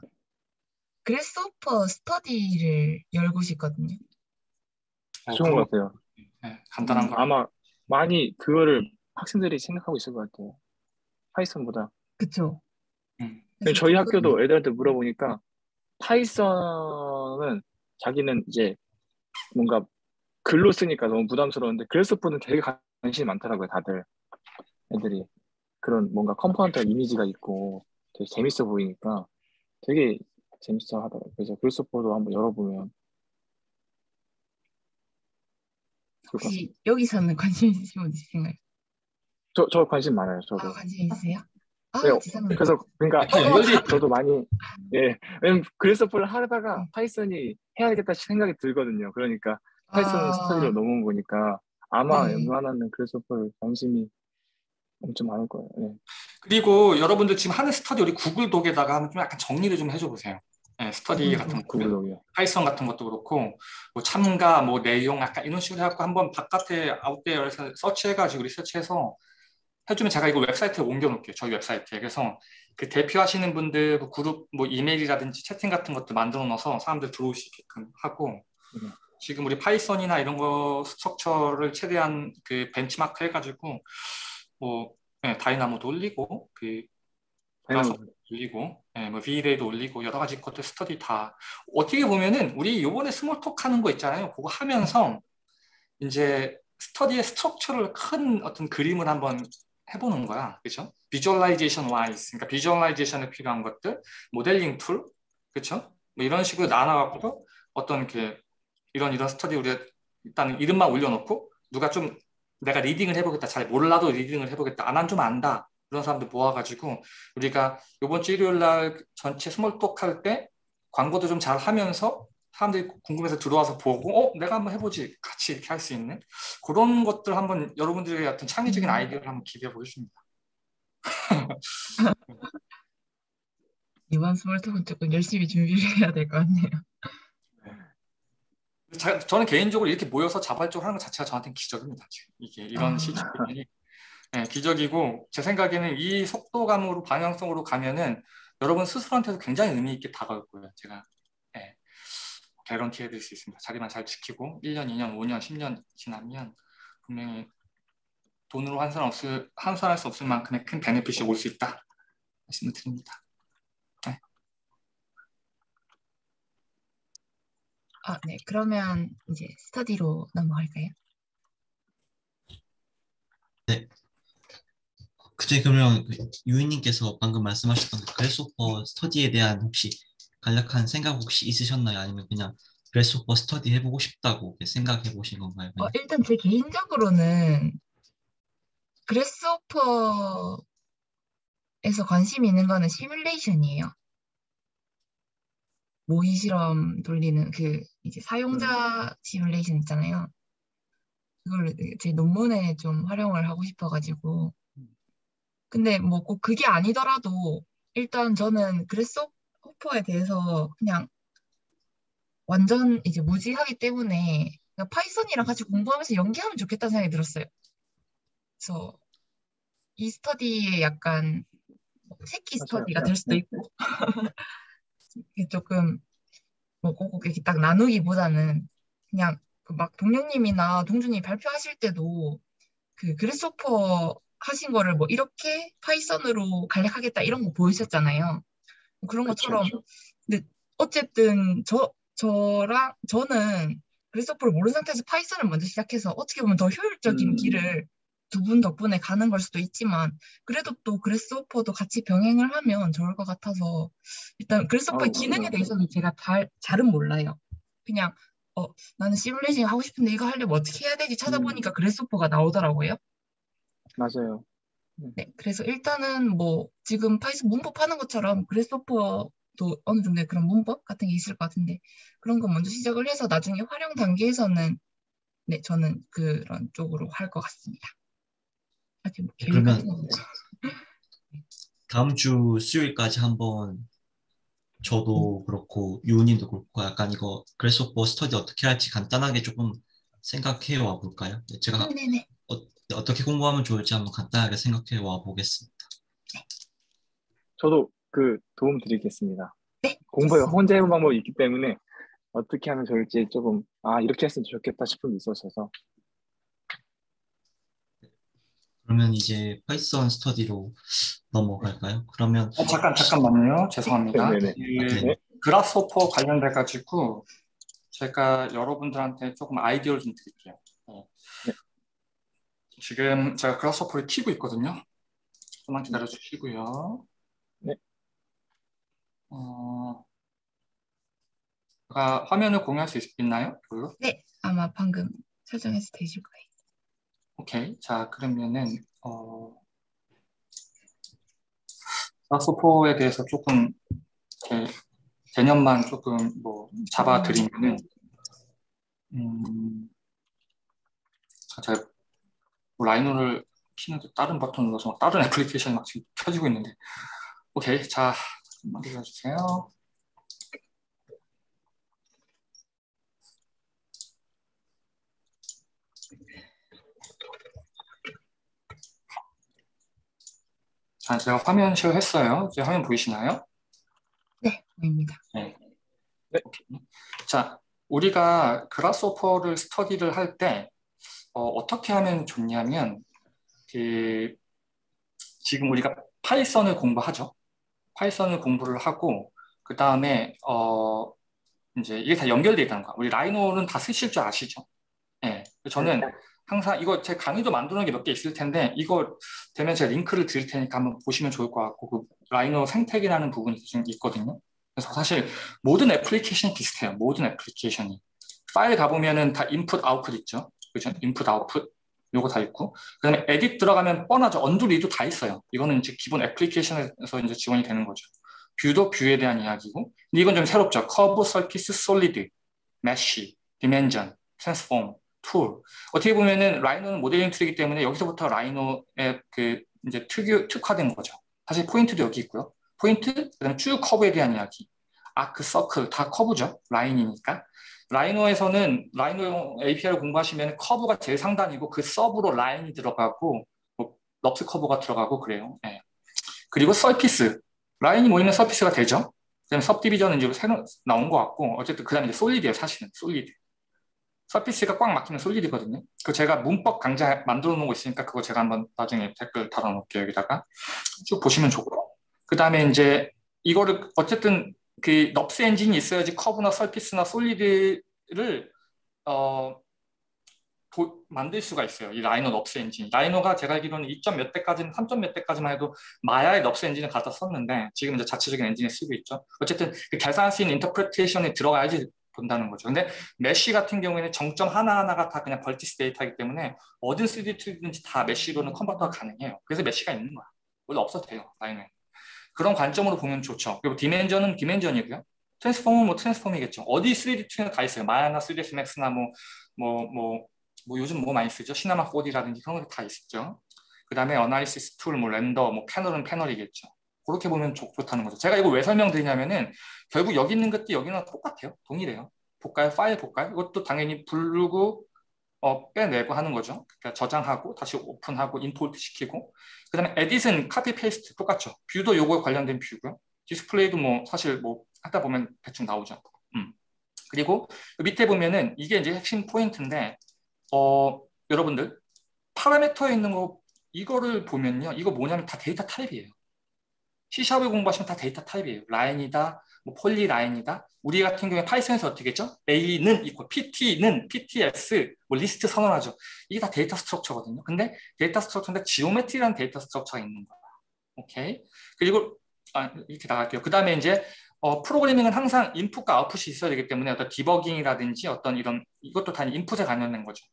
그래스호퍼 스터디를 열고 싶거든요. 좋은 것 같아요. 네, 간단한 거. 아마 많이 그거를 학생들이 생각하고 있을 것 같아요. 파이썬보다. 그쵸? 음, 그래서 저희 조금 학교도 애들한테 물어보니까 파이썬은 자기는 이제 뭔가 글로 쓰니까 너무 부담스러운데 그래스호퍼는 되게 관심이 많더라고요, 다들. 애들이. 그런 뭔가 컴포넌트 이미지가 있고 되게 재밌어 보이니까 되게 재밌어 하더라고요. 그래서 그래스호퍼도 한번 열어보면 좋을 것 같습니다. 혹시 여기서는 관심 있으신 분 있으신가요? 저 관심 많아요, 저도. 관심 있으세요? 네, 지상님. 그래서 그러니까 다 연결돼 있죠. 저도 많이 왜냐면 그래스호퍼를 하다가 네. 파이썬이 해야겠다 생각이 들거든요. 그러니까 파이썬 스터디로 아, 넘어온 거니까 아마 네. 웬만하면 그래스호퍼를 관심이 엄청 많을 거예요. 네. 그리고 여러분들 지금 하는 스터디 우리 구글 독에다가 한번 좀 약간 정리를 좀 해줘 보세요. 네, 스터디 같은 거, 구글 독이요. 파이썬 같은 것도 그렇고 뭐 참가, 뭐 내용 약간 이런 식으로 해갖고 한번 바깥에 아웃데어에서 서치해가지고 리서치해서 해주면 제가 이거 웹사이트에 옮겨놓을게요. 저희 웹사이트에. 그래서 그 대표하시는 분들 그 그룹 뭐 이메일이라든지 채팅 같은 것도 만들어 놓아서 사람들 들어올 수 있게끔 하고 지금 우리 파이썬이나 이런 거 스트럭처를 최대한 그 벤치마크 해가지고 뭐 네, 다이나모도 올리고 그 그라서 올리고 뭐 V-Ray도 올리고 여러 가지 것들 스터디 다 어떻게 보면은 우리 요번에 스몰톡 하는 거 있잖아요. 그거 하면서 이제 스터디의 스트럭처를 큰 어떤 그림을 한번 해보는 거야. 그렇죠? 비주얼라이제이션 와이즈, 그러니까 비주얼라이제이션에 필요한 것들, 모델링 툴, 그렇죠? 뭐 이런 식으로 나눠갖고 어떤 이렇게 이런 스터디 우리가 일단 이름만 올려놓고 누가 좀 내가 리딩을 해보겠다, 잘 몰라도 리딩을 해보겠다, 난 좀 안다 그런 사람들 모아가지고 우리가 이번 주 일요일 날 전체 스몰톡 할 때 광고도 좀 잘 하면서 사람들이 궁금해서 들어와서 보고 내가 한번 해보지 같이 이렇게 할 수 있는 그런 것들 한번 여러분들의 어떤 창의적인 아이디어를 한번 기대해 보겠습니다. 이번 스몰톡은 조금 열심히 준비를 해야 될 것 같네요. 저는 개인적으로 이렇게 모여서 자발적으로 하는 것 자체가 저한테는 기적입니다. 지금 이게 이런 시즌이 네, 기적이고 제 생각에는 이 속도감으로 방향성으로 가면은 여러분 스스로한테도 굉장히 의미 있게 다가올 거예요. 제가 네, 개런티 해드릴 수 있습니다. 자리만 잘 지키고 1년, 2년, 5년, 10년 지나면 분명히 돈으로 환산할 수 없을 만큼의 큰 베네핏이 올 수 있다 말씀을 드립니다. 네. 네. 그러면 이제 스터디로 넘어갈까요? 네. 그러면 유인님께서 방금 말씀하셨던 그래스호퍼 스터디에 대한 혹시 간략한 생각 혹시 있으셨나요? 아니면 그냥 그래스호퍼 스터디 해보고 싶다고 생각해 보신 건가요? 일단 제 개인적으로는 그래스호퍼에서 관심이 있는 거는 시뮬레이션이에요. 모의 실험 돌리는 그 이제 사용자 시뮬레이션 있잖아요. 그걸 제 논문에 좀 활용을 하고 싶어가지고. 근데 뭐 꼭 그게 아니더라도 일단 저는 그래스호퍼에 대해서 그냥 완전 이제 무지하기 때문에 그냥 파이썬이랑 같이 공부하면서 연기하면 좋겠다는 생각이 들었어요. 그래서 이 스터디에 약간 새끼 스터디가 될 수도 있고 조금 뭐 꼭 이렇게 딱 나누기보다는 그냥 막 동령님이나 동준이 발표하실 때도 그 그래스호퍼 하신 거를 뭐 이렇게 파이썬으로 간략하겠다 이런 거 보이셨잖아요. 그런 것처럼. 근데 어쨌든 저는 그래스호퍼를 모르는 상태에서 파이썬을 먼저 시작해서 어떻게 보면 더 효율적인 길을 두 분 덕분에 가는 걸 수도 있지만 그래도 또 그래스호퍼도 같이 병행을 하면 좋을 것 같아서 일단 그래스호퍼의 기능에 대해서는 제가 잘은 몰라요. 그냥 나는 시뮬레이션 하고 싶은데 이거 하려면 어떻게 해야 되지 찾아보니까 그래스호퍼가 나오더라고요. 맞아요. 네, 그래서 일단은 뭐 지금 파이썬 문법 하는 것처럼 그래스호퍼도 어느 정도의 그런 문법 같은 게 있을 것 같은데 그런 거 먼저 시작을 해서 나중에 활용 단계에서는 네, 저는 그런 쪽으로 할 것 같습니다. 아직 뭐 계획 그러면 같은 거 다음 주 수요일까지 한번 저도 그렇고 유우님도 그렇고 약간 이거 그래스호퍼 스터디 어떻게 할지 간단하게 조금 생각해 와 볼까요? 제가 네네네. 어떻게 공부하면 좋을지 한번 간단하게 생각해 와 보겠습니다. 저도 그 도움 드리겠습니다. 네. 공부에 혼자 해본 방법이 있기 때문에 어떻게 하면 좋을지 조금 이렇게 했으면 좋겠다 싶은 게 있었어서. 그러면 이제 파이썬 스터디로 넘어갈까요? 그러면 잠깐만요. 죄송합니다. 네네네. 네. 그라스호퍼 관련돼가지고 제가 여러분들한테 조금 아이디어를 좀 드릴게요. 네. 지금 제가 그라스호퍼를 키고 있거든요. 조금만 기다려 주시고요. 네. 제가 화면을 공유할 수 있나요? 이걸로? 네, 아마 방금 설정해서 되실 거예요. 오케이. 자, 그러면은 그라스호퍼에 대해서 조금 이렇게 개념만 조금 뭐 잡아드리면은 제가 라이노를 키는데 다른 버튼 눌러서 다른 애플리케이션이 막 지금 켜지고 있는데. 오케이, 자, 좀만 기다려주세요. 자, 제가 화면 쉐어했어요. 이제 화면 보이시나요? 네, 보입니다. 네. 오케이. 자, 우리가 그라스호퍼를 스터디를 할 때 어떻게 하면 좋냐면 지금 우리가 파이썬을 공부하죠. 파이썬을 공부를 하고 그 다음에 이제 이게 다 연결되어 있다는 거야. 우리 라이노는 다 쓰실 줄 아시죠? 예. 저는 항상 이거 제 강의도 만들어 놓은 게 몇 개 있을 텐데 이거 되면 제가 링크를 드릴 테니까 한번 보시면 좋을 것 같고 그 라이노 생태계라는 부분이 좀 있거든요. 그래서 사실 모든 애플리케이션이 비슷해요. 모든 애플리케이션이. 파일 가보면은 다 인풋, 아웃풋 있죠. 그죠? 인풋, 아웃풋. 요거 다 있고. 그 다음에 에딧 들어가면 뻔하죠. 언두, 리도 다 있어요. 이거는 이제 기본 애플리케이션에서 이제 지원이 되는 거죠. 뷰도 뷰에 대한 이야기고. 근데 이건 좀 새롭죠. 커브, 서피스, 솔리드, 메쉬, 디멘전, 트랜스폼, 툴. 어떻게 보면은 라이노는 모델링 툴이기 때문에 여기서부터 라이노의 그 이제 특화된 거죠. 사실 포인트도 여기 있고요. 포인트, 그다음에 쭉 커브에 대한 이야기. 아크, 서클 다 커브죠. 라인이니까. 라이노에서는 라이노 API를 공부하시면 커브가 제일 상단이고 그 서브로 라인이 들어가고 뭐 럽스 커브가 들어가고 그래요. 네. 그리고 서피스. 라인이 모이면 서피스가 되죠. 그다음에 सब디비전은 이제 새로 나온 것 같고 어쨌든 그다음에 이제 솔리드예요. 사실은 솔리드. 서피스가 꽉 막히면 솔리드거든요. 그 제가 문법 강좌 만들어 놓은 거 있으니까 그거 제가 한번 나중에 댓글 달아 놓을게요. 여기다가 쭉 보시면 좋고. 그 다음에 이제 이거를 어쨌든 그 넙스 엔진이 있어야지 커브나 서피스나 솔리드를 만들 수가 있어요. 이 라이노 넙스 엔진. 라이노가 제가 알기로는 2점 몇 대까지는 3점 몇 대까지만 해도 마야의 넙스 엔진을 갖다 썼는데 지금 이제 자체적인 엔진을 쓰고 있죠. 어쨌든 그 계산할 수 있는 인터프레테이션이 들어가야지 본다는 거죠. 근데 메쉬 같은 경우에는 정점 하나하나가 다 그냥 벌티스 데이터이기 때문에 어떤 3D 툴이든지 다 메쉬로는 컨버터가 가능해요. 그래서 메쉬가 있는 거야. 원래 없어도 돼요. 라이노에. 그런 관점으로 보면 좋죠. 그리고 디멘전은 디멘전이고요. 트랜스폼은 뭐 트랜스폼이겠죠. 어디 3D 툴이나 다 있어요. 마야나 3ds max나 뭐 요즘 뭐 많이 쓰죠? 시나마 4D라든지 그런 거 다 있죠. 그 다음에 어나리시스 툴, 뭐 렌더, 뭐 패널은 패널이겠죠. 그렇게 보면 좋다는 거죠. 제가 이거 왜 설명드리냐면은 결국 여기 있는 것도 여기는 똑같아요. 동일해요. 볼까요? 파일 볼까요? 이것도 당연히 부르고 빼내고 하는 거죠. 그러니까 저장하고 다시 오픈하고 임포트 시키고 그 다음에 에딧은 카피 페이스트 똑같죠. 뷰도 요거에 관련된 뷰고요. 디스플레이도 뭐 사실 뭐 하다 보면 대충 나오죠. 그리고 밑에 보면은 이게 이제 핵심 포인트인데 여러분들 파라미터에 있는 거 이거를 보면요. 이거 뭐냐면 다 데이터 타입이에요. C샵을 공부하시면 다 데이터 타입이에요. 라인이다, 뭐 폴리 라인이다. 우리 같은 경우에 파이썬에서 어떻게 했죠? A는 있고 PT는 PTS, 뭐 리스트 선언하죠. 이게 다 데이터 스트럭처거든요. 근데 데이터 스트럭처인데 지오메트리라는 데이터 스트럭처가 있는 거야. 오케이. 그리고 이렇게 나갈게요. 그 다음에 이제 프로그래밍은 항상 인풋과 아웃풋이 있어야 되기 때문에 어떤 디버깅이라든지 어떤 이런 이것도 다 인풋에 관련된 거죠.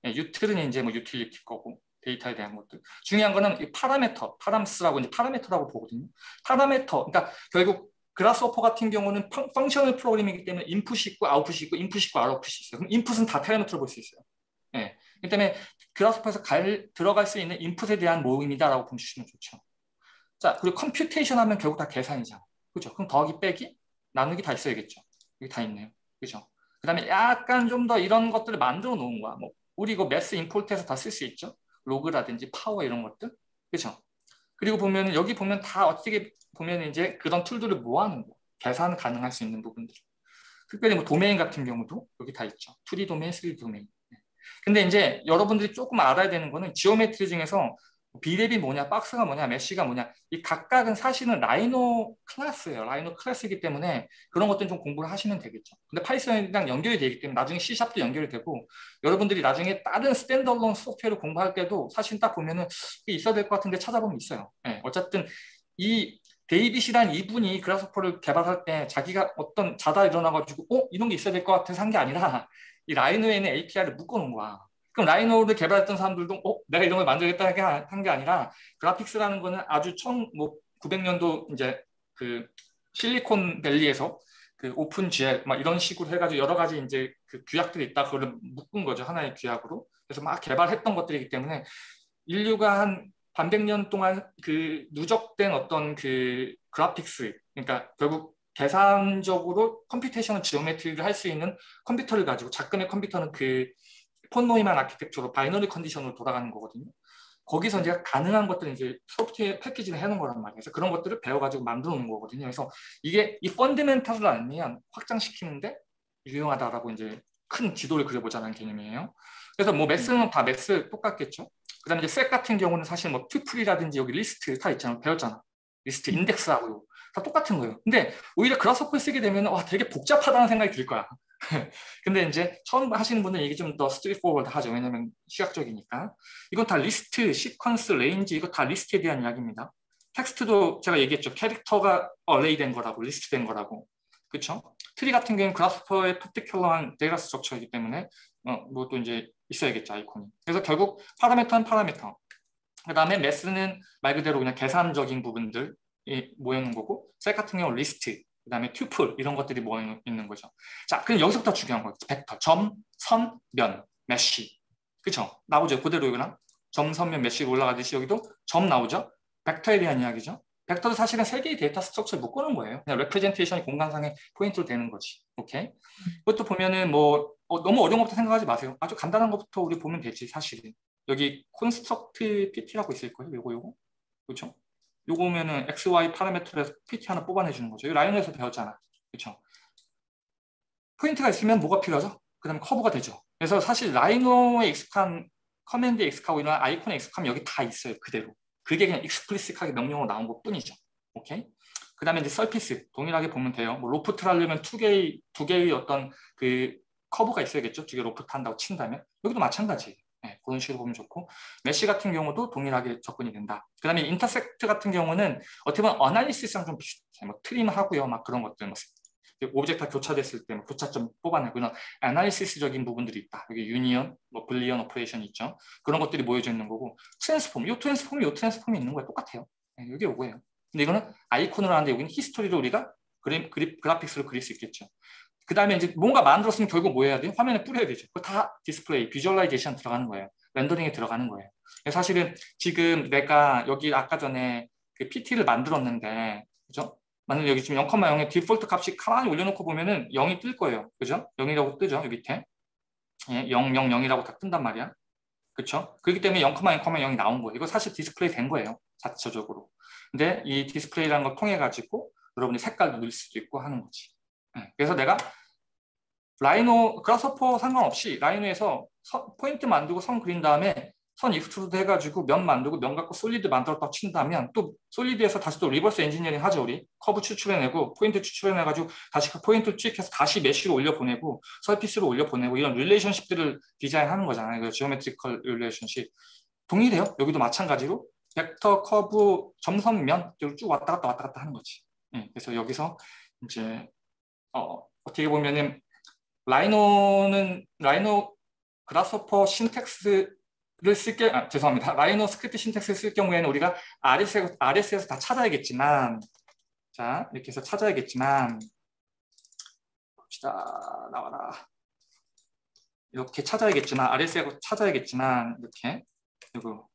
유틸은 이제 뭐 유틸리티 거고 데이터에 대한 것들. 중요한 거는 이 파라미터, 파람스라고 이제 파라미터라고 보거든요. 파라미터, 그러니까 결국 그라스호퍼 같은 경우는 펑셔널 프로그래밍이기 때문에 인풋이 있고 아웃풋이 있고 인풋이 있고 아웃풋이 있어요. 그럼 인풋은 다 파라미터로 볼 수 있어요. 예. 그렇기 때문에 그라스호퍼에서 들어갈 수 있는 인풋에 대한 모임이다라고 보시면 좋죠. 자, 그리고 컴퓨테이션 하면 결국 다 계산이잖아. 그죠? 그럼 더하기 빼기, 나누기 다 있어야겠죠. 여기 다 있네요. 그죠? 그 다음에 약간 좀 더 이런 것들을 만들어 놓은 거야. 뭐 우리 이거 매스 임포트해서 다 쓸 수 있죠. 로그라든지 파워 이런 것들. 그죠? 그리고 보면 여기 보면 다 어떻게 보면 이제 그런 툴들을 모아놓은 거. 계산 가능할 수 있는 부분들. 특별히 뭐 도메인 같은 경우도 여기 다 있죠. 2D 도메인, 3D 도메인. 근데 이제 여러분들이 조금 알아야 되는 거는 지오메트리 중에서 비랩이 뭐냐, 박스가 뭐냐, 메쉬가 뭐냐 이 각각은 사실은 라이노 클래스예요. 라이노 클래스이기 때문에 그런 것들은 좀 공부를 하시면 되겠죠. 근데 파이썬이랑 연결이 되기 때문에 나중에 C샵도 연결이 되고 여러분들이 나중에 다른 스탠드얼론 소프트웨어를 공부할 때도 사실 딱 보면은 이게 있어야 될 것 같은데 찾아보면 있어요. 네, 어쨌든 이 데이빗이란 이분이 그라스호퍼를 개발할 때 자기가 어떤 자다 일어나가지고 이런 게 있어야 될 것 같아서 한 게 아니라 이 라이노에 있는 API를 묶어놓은 거야. 그럼 라이노를 개발했던 사람들도 내가 이런 걸 만들겠다 한 게 아니라 그래픽스라는 거는 아주 1900년도 이제 그 실리콘밸리에서 그 오픈GL 막 이런 식으로 해가지고 여러 가지 이제 그 규약들이 있다. 그걸 묶은 거죠. 하나의 규약으로. 그래서 막 개발했던 것들이기 때문에 인류가 한 반백 년 동안 그 누적된 어떤 그 그래픽스, 그러니까 결국 계산적으로 컴퓨테이셔널 지오메트리를 할 수 있는 컴퓨터를 가지고 작금의 컴퓨터는 그 폰 노이만 아키텍처로 바이너리 컨디션으로 돌아가는 거거든요. 거기서 이제 가능한 것들을 이제 소프트웨어 패키지를 해놓은 거란 말이에요. 그래서 그런 것들을 배워가지고 만들어 놓은 거거든요. 그래서 이게 이 펀더멘탈을 알면 확장시키는데 유용하다라고 이제 큰 지도를 그려보자는 개념이에요. 그래서 뭐 매스는 다 매스 똑같겠죠. 그다음에 이제 셋 같은 경우는 사실 뭐 튜플이라든지 여기 리스트 다 있잖아. 배웠잖아. 리스트 인덱스하고 다 똑같은 거예요. 근데 오히려 그라스호퍼를 쓰게 되면 와 되게 복잡하다는 생각이 들 거야. 근데 이제 처음 하시는 분들은 이게 좀 더 스트레이트포워드 하죠. 왜냐면 시각적이니까. 이건 다 리스트, 시퀀스, 레인지 이거 다 리스트에 대한 이야기입니다. 텍스트도 제가 얘기했죠. 캐릭터가 어레이 된 거라고, 리스트 된 거라고. 그렇죠? 트리 같은 경우는 그라스호퍼의 퍼티큘러한 데이터 스트럭처이기 때문에 뭐 또 이제 있어야겠죠, 아이콘이. 그래서 결국 파라미터는 파라미터. 그다음에 매스는 말 그대로 그냥 계산적인 부분들이 모여있는 거고, 셋 같은 경우 리스트, 그다음에 튜플 이런 것들이 모여 있는 거죠. 자, 그럼 여기서부터 중요한 거예요. 벡터, 점, 선, 면, 메쉬. 그렇죠? 나오죠. 그대로 이거랑 점, 선, 면, 메쉬로 올라가듯이 여기도 점 나오죠. 벡터에 대한 이야기죠. 벡터도 사실은 세 개의 데이터 스트럭처를 묶어놓은 거예요. 그냥 레프레젠테이션이 공간상의 포인트로 되는 거지. 오케이? 이것도 보면은 뭐 너무 어려운 것부터 생각하지 마세요. 아주 간단한 것부터 우리 보면 되지 사실은. 여기 콘스트럭트 PT라고 있을 거예요. 요거. 그렇죠? 요거면은 XY 파라미터에서 PT 하나 뽑아내주는 거죠. 이 라이노에서 배웠잖아. 그렇죠? 포인트가 있으면 뭐가 필요하죠? 그 다음에 커브가 되죠. 그래서 사실 라이노에 익숙한 커맨드에 익숙하고 이런 아이콘에 익숙하면 여기 다 있어요. 그대로. 그게 그냥 익스플리식하게 명령으로 나온 것 뿐이죠. 오케이? 그 다음에 이제 서피스 동일하게 보면 돼요. 뭐 로프트를 하려면 두 개의 어떤 그 커브가 있어야겠죠. 두 개 로프트 한다고 친다면. 여기도 마찬가지예요. 네, 그런 식으로 보면 좋고, 메쉬 같은 경우도 동일하게 접근이 된다. 그 다음에 인터섹트 같은 경우는 어떻게 보면 어나리시스랑 좀 비슷해요. 뭐 트림하고요, 막 그런 것들, 뭐 오브젝트가 교차됐을 때 뭐 교차점 뽑아내고 이런 애널리시스적인 부분들이 있다. 여기 유니언, 뭐 블리언 오퍼레이션이 있죠. 그런 것들이 모여져 있는 거고, 트랜스폼, 요 트랜스폼이 있는 거예요. 똑같아요. 네, 이게 요거예요. 근데 이거는 아이콘으로 하는데 여기는 히스토리로 우리가 그래픽스로 그릴 수 있겠죠. 그 다음에 이제 뭔가 만들었으면 결국 뭐 해야 돼요? 화면에 뿌려야 되죠. 그거 다 디스플레이, 비주얼라이제이션 들어가는 거예요. 렌더링에 들어가는 거예요. 사실은 지금 내가 여기 아까 전에 그 PT를 만들었는데, 그죠? 만약에 여기 지금 0,0의 디폴트 값이 가만히 올려놓고 보면은 0이 뜰 거예요. 그죠? 0이라고 뜨죠. 여기 밑에. 예, 0, 0, 0이라고 다 뜬단 말이야. 그렇죠? 그렇기 때문에 0,0,0이 나온 거예요. 이거 사실 디스플레이 된 거예요. 자체적으로. 근데 이 디스플레이라는 걸 통해 가지고 여러분이 색깔도 넣을 수도 있고 하는 거지. 그래서 내가 라이노, 그라스호퍼 상관없이 라이노에서 포인트 만들고 선 그린 다음에 선 익스트루드 해가지고 면 만들고 면 갖고 솔리드 만들었다고 친다면 또 솔리드에서 다시 또 리버스 엔지니어링 하죠. 우리 커브 추출해내고 포인트 추출해내가지고 다시 그 포인트 투입해서 다시 메쉬로 올려보내고 서피스로 올려보내고 이런 릴레이션십들을 디자인하는 거잖아요. 그 지오메트리컬 릴레이션십 동일해요. 여기도 마찬가지로 벡터, 커브, 점선, 면 쭉 왔다 갔다 하는 거지. 그래서 여기서 이제 어떻게 보면은 라이노 그라스호퍼 신텍스를 죄송합니다. 라이노 스크립트 신텍스를 쓸 경우에는 우리가 RS에서 다 찾아야겠지만, 자, 이렇게 해서 찾아야겠지만, 봅시다. 나와라. 이렇게 찾아야겠지만, RS에서 찾아야겠지만, 이렇게, 그리고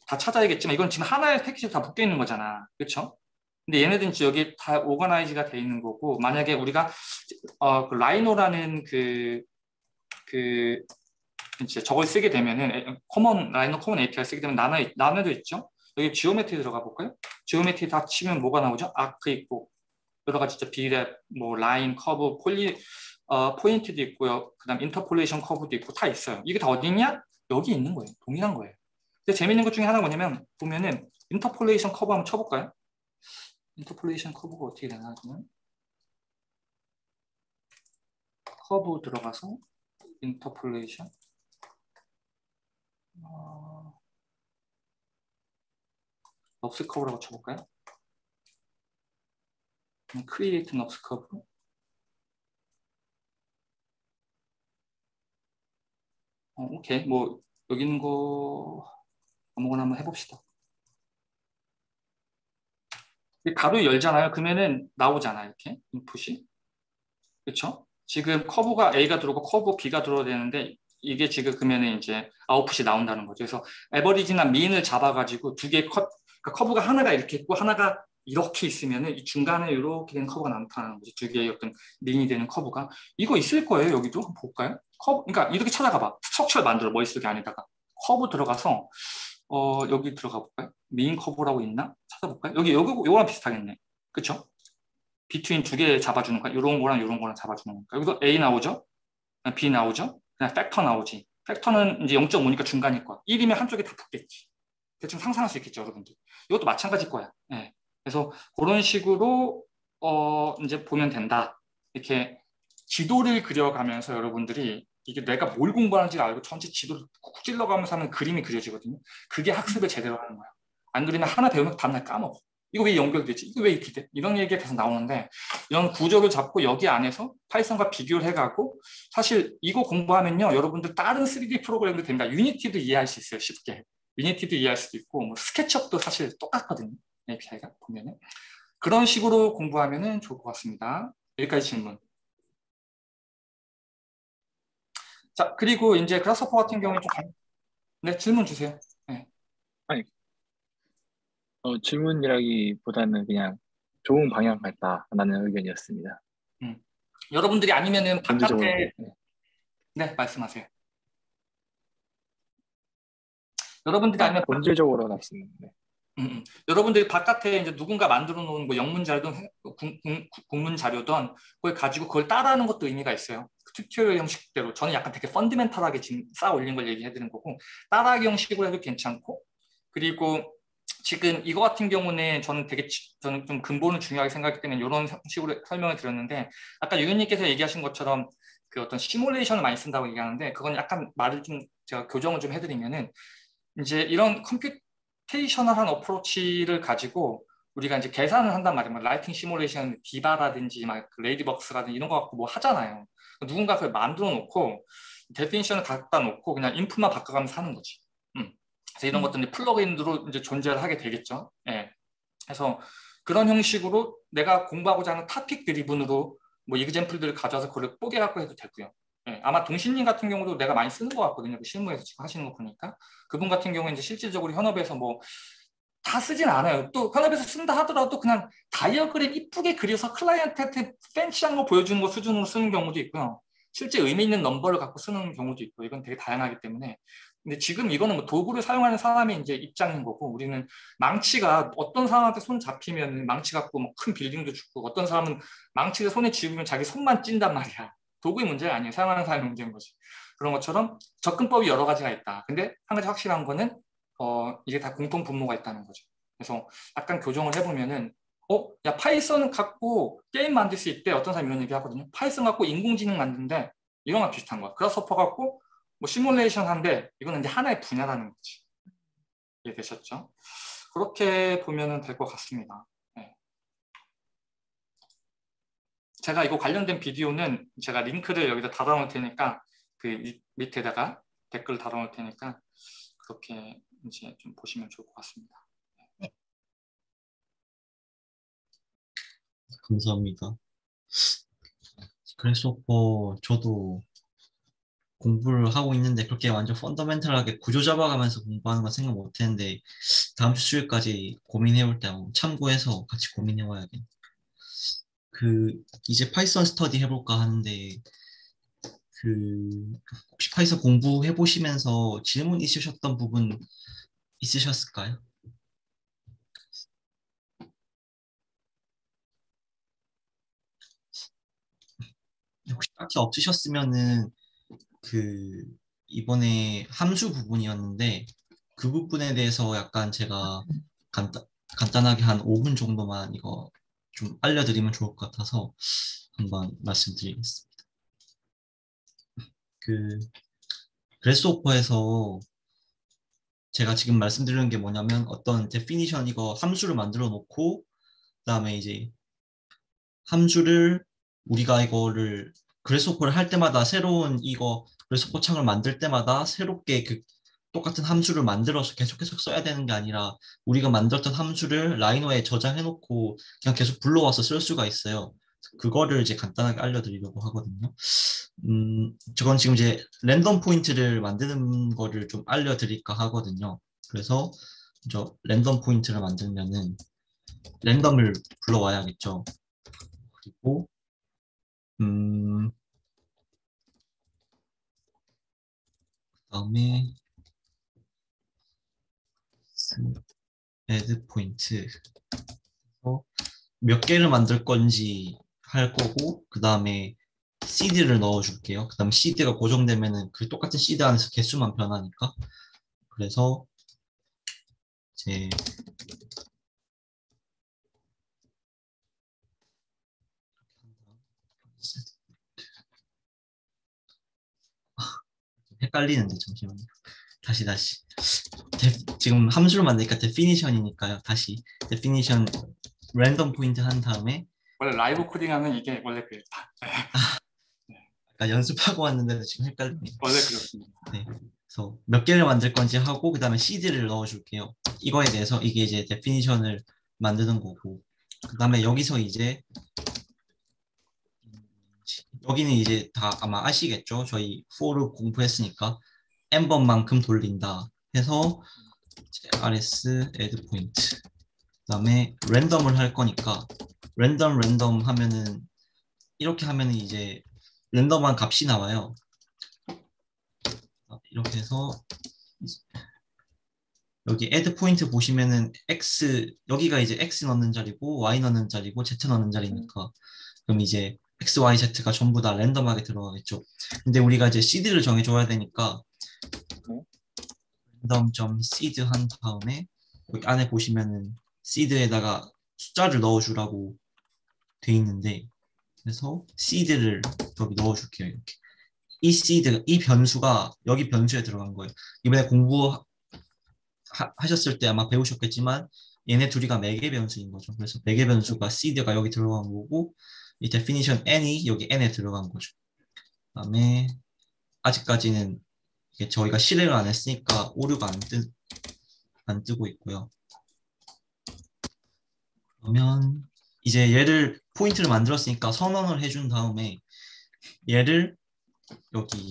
다 찾아야겠지만, 이건 지금 하나의 패키지로 다 묶여 있는 거잖아. 그렇죠? 근데 얘네들은 여기 다 오거나이즈가 돼 있는 거고, 만약에 우리가 그 라이노라는 이제 저걸 쓰게 되면은 라이노 커먼 API 쓰게 되면 나눠져 있죠. 여기 지오메트리 들어가 볼까요? 지오메트리 다 치면 뭐가 나오죠? 아크 있고 여러 가지 진짜 비랩, 뭐 라인, 커브, 포인트도 있고요. 그다음 인터폴레이션 커브도 있고 다 있어요. 이게 다 어디 있냐? 여기 있는 거예요. 동일한 거예요. 근데 재밌는 것 중에 하나가 뭐냐면 보면은 인터폴레이션 커브 한번 쳐볼까요? 인터폴레이션 커브가 어떻게 되나 하면 커브 들어가서 인터폴레이션 넙스 커브라고 쳐볼까요? 크리에이트 넙스 커브 오케이 뭐 여기 있는 거 아무거나 한번 해봅시다. 가로 열잖아요. 그러면은 나오잖아 이렇게 인풋이 그렇죠? 지금 커브가 A가 들어오고 커브 B가 들어야 되는데 이게 지금 그러면은 이제 아웃풋이 나온다는 거죠. 그래서 에버리지나 민을 잡아가지고 두 개의 그러니까 커브가 하나가 이렇게 있고 하나가 이렇게 있으면은 이 중간에 이렇게 되는 커브가 나타나는 거죠. 두 개의 어떤 민이 되는 커브가 이거 있을 거예요. 여기도 한번 볼까요? 커브 그러니까 이렇게 찾아가봐. 스트럭처를 만들어 머릿속에 안에다가 커브 들어가서 여기 들어가 볼까요? 민 커브라고 있나? 찾아볼까요? 여기 요거랑 비슷하겠네. 그렇죠? 비트윈 두 개 잡아주는 거야. 이런 거랑 잡아주는 거니까. 여기서 A 나오죠? B 나오죠? 그냥 팩터 나오지. 팩터는 이제 0.5니까 중간일 거야. 1이면 한쪽에 다 붙겠지. 대충 상상할 수 있겠죠, 여러분들. 이것도 마찬가지일 거야. 네. 그래서 그런 식으로 이제 보면 된다. 이렇게 지도를 그려가면서 여러분들이 이게 내가 뭘 공부하는지 알고 전체 지도를 쿡쿡 찔러가면서 하는 그림이 그려지거든요. 그게 학습을 제대로 하는 거야. 안 그러면 하나 배우면 다음날 까먹어. 이거 왜 연결되지? 이거 왜 이렇게 돼? 이런 얘기가 계속 나오는데 이런 구조를 잡고 여기 안에서 파이썬과 비교를 해가고 사실 이거 공부하면요. 여러분들 다른 3D 프로그램도 됩니다. 유니티도 이해할 수 있어요. 쉽게. 유니티도 이해할 수도 있고 뭐 스케치업도 사실 똑같거든요. API가 보면은. 그런 식으로 공부하면 좋을 것 같습니다. 여기까지 질문. 자, 그리고 이제 그라스호퍼 같은 경우에 네, 질문 주세요. 네. 아니, 질문이라기보다는 그냥 좋은 방향 같다라는 의견이었습니다. 여러분들이 아니면은 전체적으로. 바깥에 네, 말씀하세요. 여러분들이 아니면 본질적으로 말씀인데. 여러분들이 바깥에 이제 누군가 만들어 놓은 뭐 영문 자료든 국문 자료든 그걸 가지고 그걸 따라하는 것도 의미가 있어요. 튜토리얼 형식대로 저는 약간 되게 펀드멘탈하게 지금 쌓아 올린 걸 얘기해 드리는 거고 따라하기 형식으로 해도 괜찮고 그리고 지금 이거 같은 경우는 저는 좀 근본을 중요하게 생각하기 때문에 이런 식으로 설명을 드렸는데 아까 유현님께서 얘기하신 것처럼 그 어떤 시뮬레이션을 많이 쓴다고 얘기하는데 그건 약간 말을 좀 제가 교정을 좀 해드리면은 이제 이런 컴퓨테이셔널한 어프로치를 가지고 우리가 이제 계산을 한단 말이에요. 라이팅 시뮬레이션, 디바라든지 막 레이디벅스라든지 이런 거 갖고 뭐 하잖아요. 누군가 그걸 만들어 놓고 데피니션을 갖다 놓고 그냥 인풋만 바꿔가면서 하는 거지. 그래서 이런 것들은 플러그인으로 이제 존재를 하게 되겠죠. 예. 그래서 그런 형식으로 내가 공부하고자 하는 타픽 드리븐으로 뭐 이그젬플들을 가져와서 그걸 뽀개 갖고 해도 되고요. 예. 아마 동신님 같은 경우도 내가 많이 쓰는 것 같거든요. 그 실무에서 지금 하시는 거 보니까. 그분 같은 경우에 이제 실질적으로 현업에서 뭐 다 쓰진 않아요. 또 현업에서 쓴다 하더라도 그냥 다이어그램 이쁘게 그려서 클라이언트한테 팬시한 거 보여주는 거 수준으로 쓰는 경우도 있고요. 실제 의미 있는 넘버를 갖고 쓰는 경우도 있고 이건 되게 다양하기 때문에 근데 지금 이거는 뭐 도구를 사용하는 사람의 이제 입장인 거고 우리는 망치가 어떤 사람한테 손 잡히면 망치 갖고 뭐 큰 빌딩도 죽고 어떤 사람은 망치를 손에 쥐으면 자기 손만 찐단 말이야. 도구의 문제가 아니에요. 사용하는 사람의 문제인 거지. 그런 것처럼 접근법이 여러 가지가 있다. 근데 한 가지 확실한 거는 이게 다 공통 분모가 있다는 거죠. 그래서 약간 교정을 해보면은 야 파이썬 갖고 게임 만들 수 있대. 어떤 사람이 이런 얘기 하거든요. 파이썬 갖고 인공지능 만드는데 이런 거 비슷한 거야. 그라스호퍼 갖고 뭐 시뮬레이션 한데 이거는 이제 하나의 분야라는 거지. 이해되셨죠? 그렇게 보면 될 것 같습니다. 네. 제가 이거 관련된 비디오는 제가 링크를 여기다 달아놓을 테니까 그 밑에다가 댓글 달아놓을 테니까 그렇게 이제 좀 보시면 좋을 것 같습니다. 네. 감사합니다. 그래스호퍼 저도 공부를 하고 있는데 그렇게 완전 펀더멘탈하게 구조 잡아가면서 공부하는 건 생각 못 했는데 다음 주 수요일까지 고민해볼 때 참고해서 같이 고민해봐야겠네. 이제 파이썬 스터디 해볼까 하는데 혹시 파이썬 공부해보시면서 질문 있으셨던 부분 있으셨을까요? 혹시 딱히 없으셨으면은 이번에 함수 부분이었는데 그 부분에 대해서 약간 제가 간단하게 한 5분 정도만 이거 좀 알려드리면 좋을 것 같아서 한번 말씀드리겠습니다. 그래스호퍼에서 제가 지금 말씀드리는 게 뭐냐면 어떤 데피니션 이거 함수를 만들어 놓고 그다음에 이제 함수를 우리가 이거를 그래스호퍼를 할 때마다 새로운 그래스호퍼 창을 만들 때마다 새롭게 똑같은 함수를 만들어서 계속 써야 되는 게 아니라 우리가 만들었던 함수를 라이너에 저장해 놓고 그냥 계속 불러와서 쓸 수가 있어요. 그거를 이제 간단하게 알려드리려고 하거든요. 저건 지금 이제 랜덤 포인트를 만드는 거를 좀 알려드릴까 하거든요. 그래서 저 랜덤 포인트를 만들면은 랜덤을 불러와야겠죠. 그리고 그다음에 add 포인트 몇 개를 만들 건지 할 거고 그 다음에 seed를 넣어 줄게요. 그 다음에 seed가 고정되면은 그 똑같은 seed 안에서 개수만 변하니까 그래서 이제 헷갈리는데 잠시만요. 다시 지금 함수를 만드니까 definition이니까요. 다시 definition 랜덤 포인트 한 다음에 원래 라이브 코딩하면 이게 원래 그랬다. 아까 연습하고 왔는데도 지금 헷갈리네요. 원래 그렇습니다. 네. 그래서 몇 개를 만들 건지 하고 그 다음에 seed를 넣어 줄게요. 이거에 대해서 이게 이제 definition을 만드는 거고 그 다음에 여기서 이제 여기는 이제 다 아마 아시겠죠? 저희 for를 공부했으니까 n번만큼 돌린다 해서 rs add point 그 다음에 랜덤을 할 거니까 랜덤 하면은 이렇게 하면은 이제 랜덤한 값이 나와요. 이렇게 해서 여기 add 포인트 보시면은 x 여기가 이제 x 넣는 자리고 y 넣는 자리고 z 넣는 자리니까 그럼 이제 x, y, z가 전부 다 랜덤하게 들어가겠죠. 근데 우리가 이제 seed를 정해줘야 되니까 random.seed 한 다음에 여기 안에 보시면은 seed에다가 숫자를 넣어주라고 돼 있는데 그래서 seed를 여기 넣어줄게요. 이렇게 이 seed 이 변수가 여기 변수에 들어간 거예요. 이번에 공부하셨을 때 아마 배우셨겠지만 얘네 둘이가 매개 변수인 거죠. 그래서 매개 변수가 seed가 여기 들어간 거고 이 definition n이 여기 n에 들어간 거죠. 그다음에 아직까지는 이게 저희가 실행을 안 했으니까 오류가 안 뜨고 있고요. 그러면 이제 얘를 포인트를 만들었으니까 선언을 해준 다음에 얘를 여기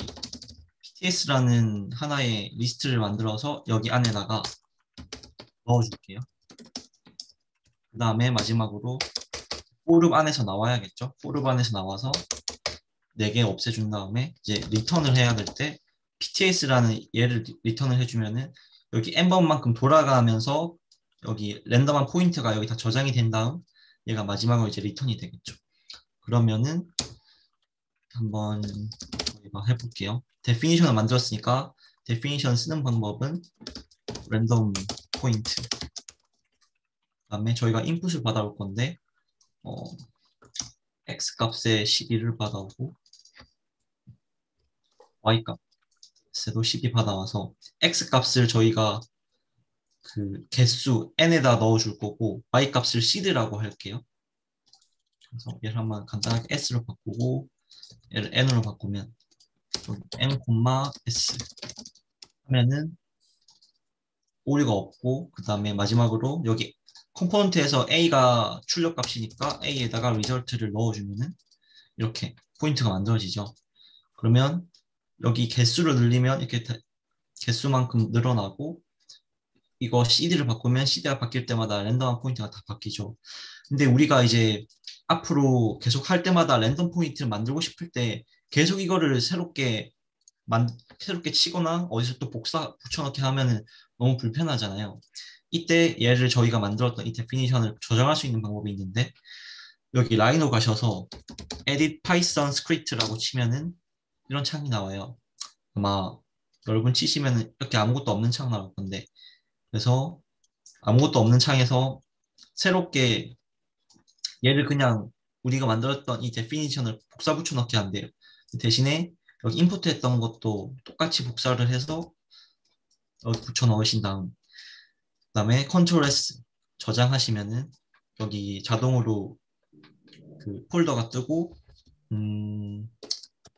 pts라는 하나의 리스트를 만들어서 여기 안에다가 넣어줄게요. 그 다음에 마지막으로 for 안에서 나와야겠죠. for 안에서 나와서 4개 없애준 다음에 이제 리턴을 해야 될 때 pts라는 얘를 리턴을 해주면은 여기 n번만큼 돌아가면서 여기 랜덤한 포인트가 여기 다 저장이 된 다음 얘가 마지막으로 이제 리턴이 되겠죠. 그러면은 한번 저희가 해볼게요. definition을 만들었으니까 definition 쓰는 방법은 random point 그다음에 저희가 인풋을 받아올 건데 x 값에 12를 받아오고 y 값에도 12 받아와서 x 값을 저희가 그 개수 n에다 넣어줄 거고 y 값을 seed라고 할게요. 그래서 얘를 한번 간단하게 s로 바꾸고 얘를 n으로 바꾸면 n, s 하면은 오류가 없고 그 다음에 마지막으로 여기 컴포넌트에서 a가 출력값이니까 a에다가 리절트를 넣어주면은 이렇게 포인트가 만들어지죠. 그러면 여기 개수를 늘리면 이렇게 개수만큼 늘어나고 이거 seed를 바꾸면 seed가 바뀔 때마다 랜덤한 포인트가 다 바뀌죠. 근데 우리가 이제 앞으로 계속 할 때마다 랜덤 포인트를 만들고 싶을 때 계속 이거를 새롭게 치거나 어디서 또 붙여넣기 하면은 너무 불편하잖아요. 이때 얘를 저희가 만들었던 이 definition을 저장할 수 있는 방법이 있는데 여기 라인으로 가셔서 edit python script라고 치면은 이런 창이 나와요. 아마 여러분 치시면은 이렇게 아무것도 없는 창 나올 건데 그래서 아무것도 없는 창에서 새롭게 얘를 그냥 우리가 만들었던 이 definition을 복사 붙여넣기 한대요. 대신에 여기 인풋 했던 것도 똑같이 복사를 해서 여기 붙여 넣으신 다음 그다음에 Ctrl S 저장하시면은 여기 자동으로 그 폴더가 뜨고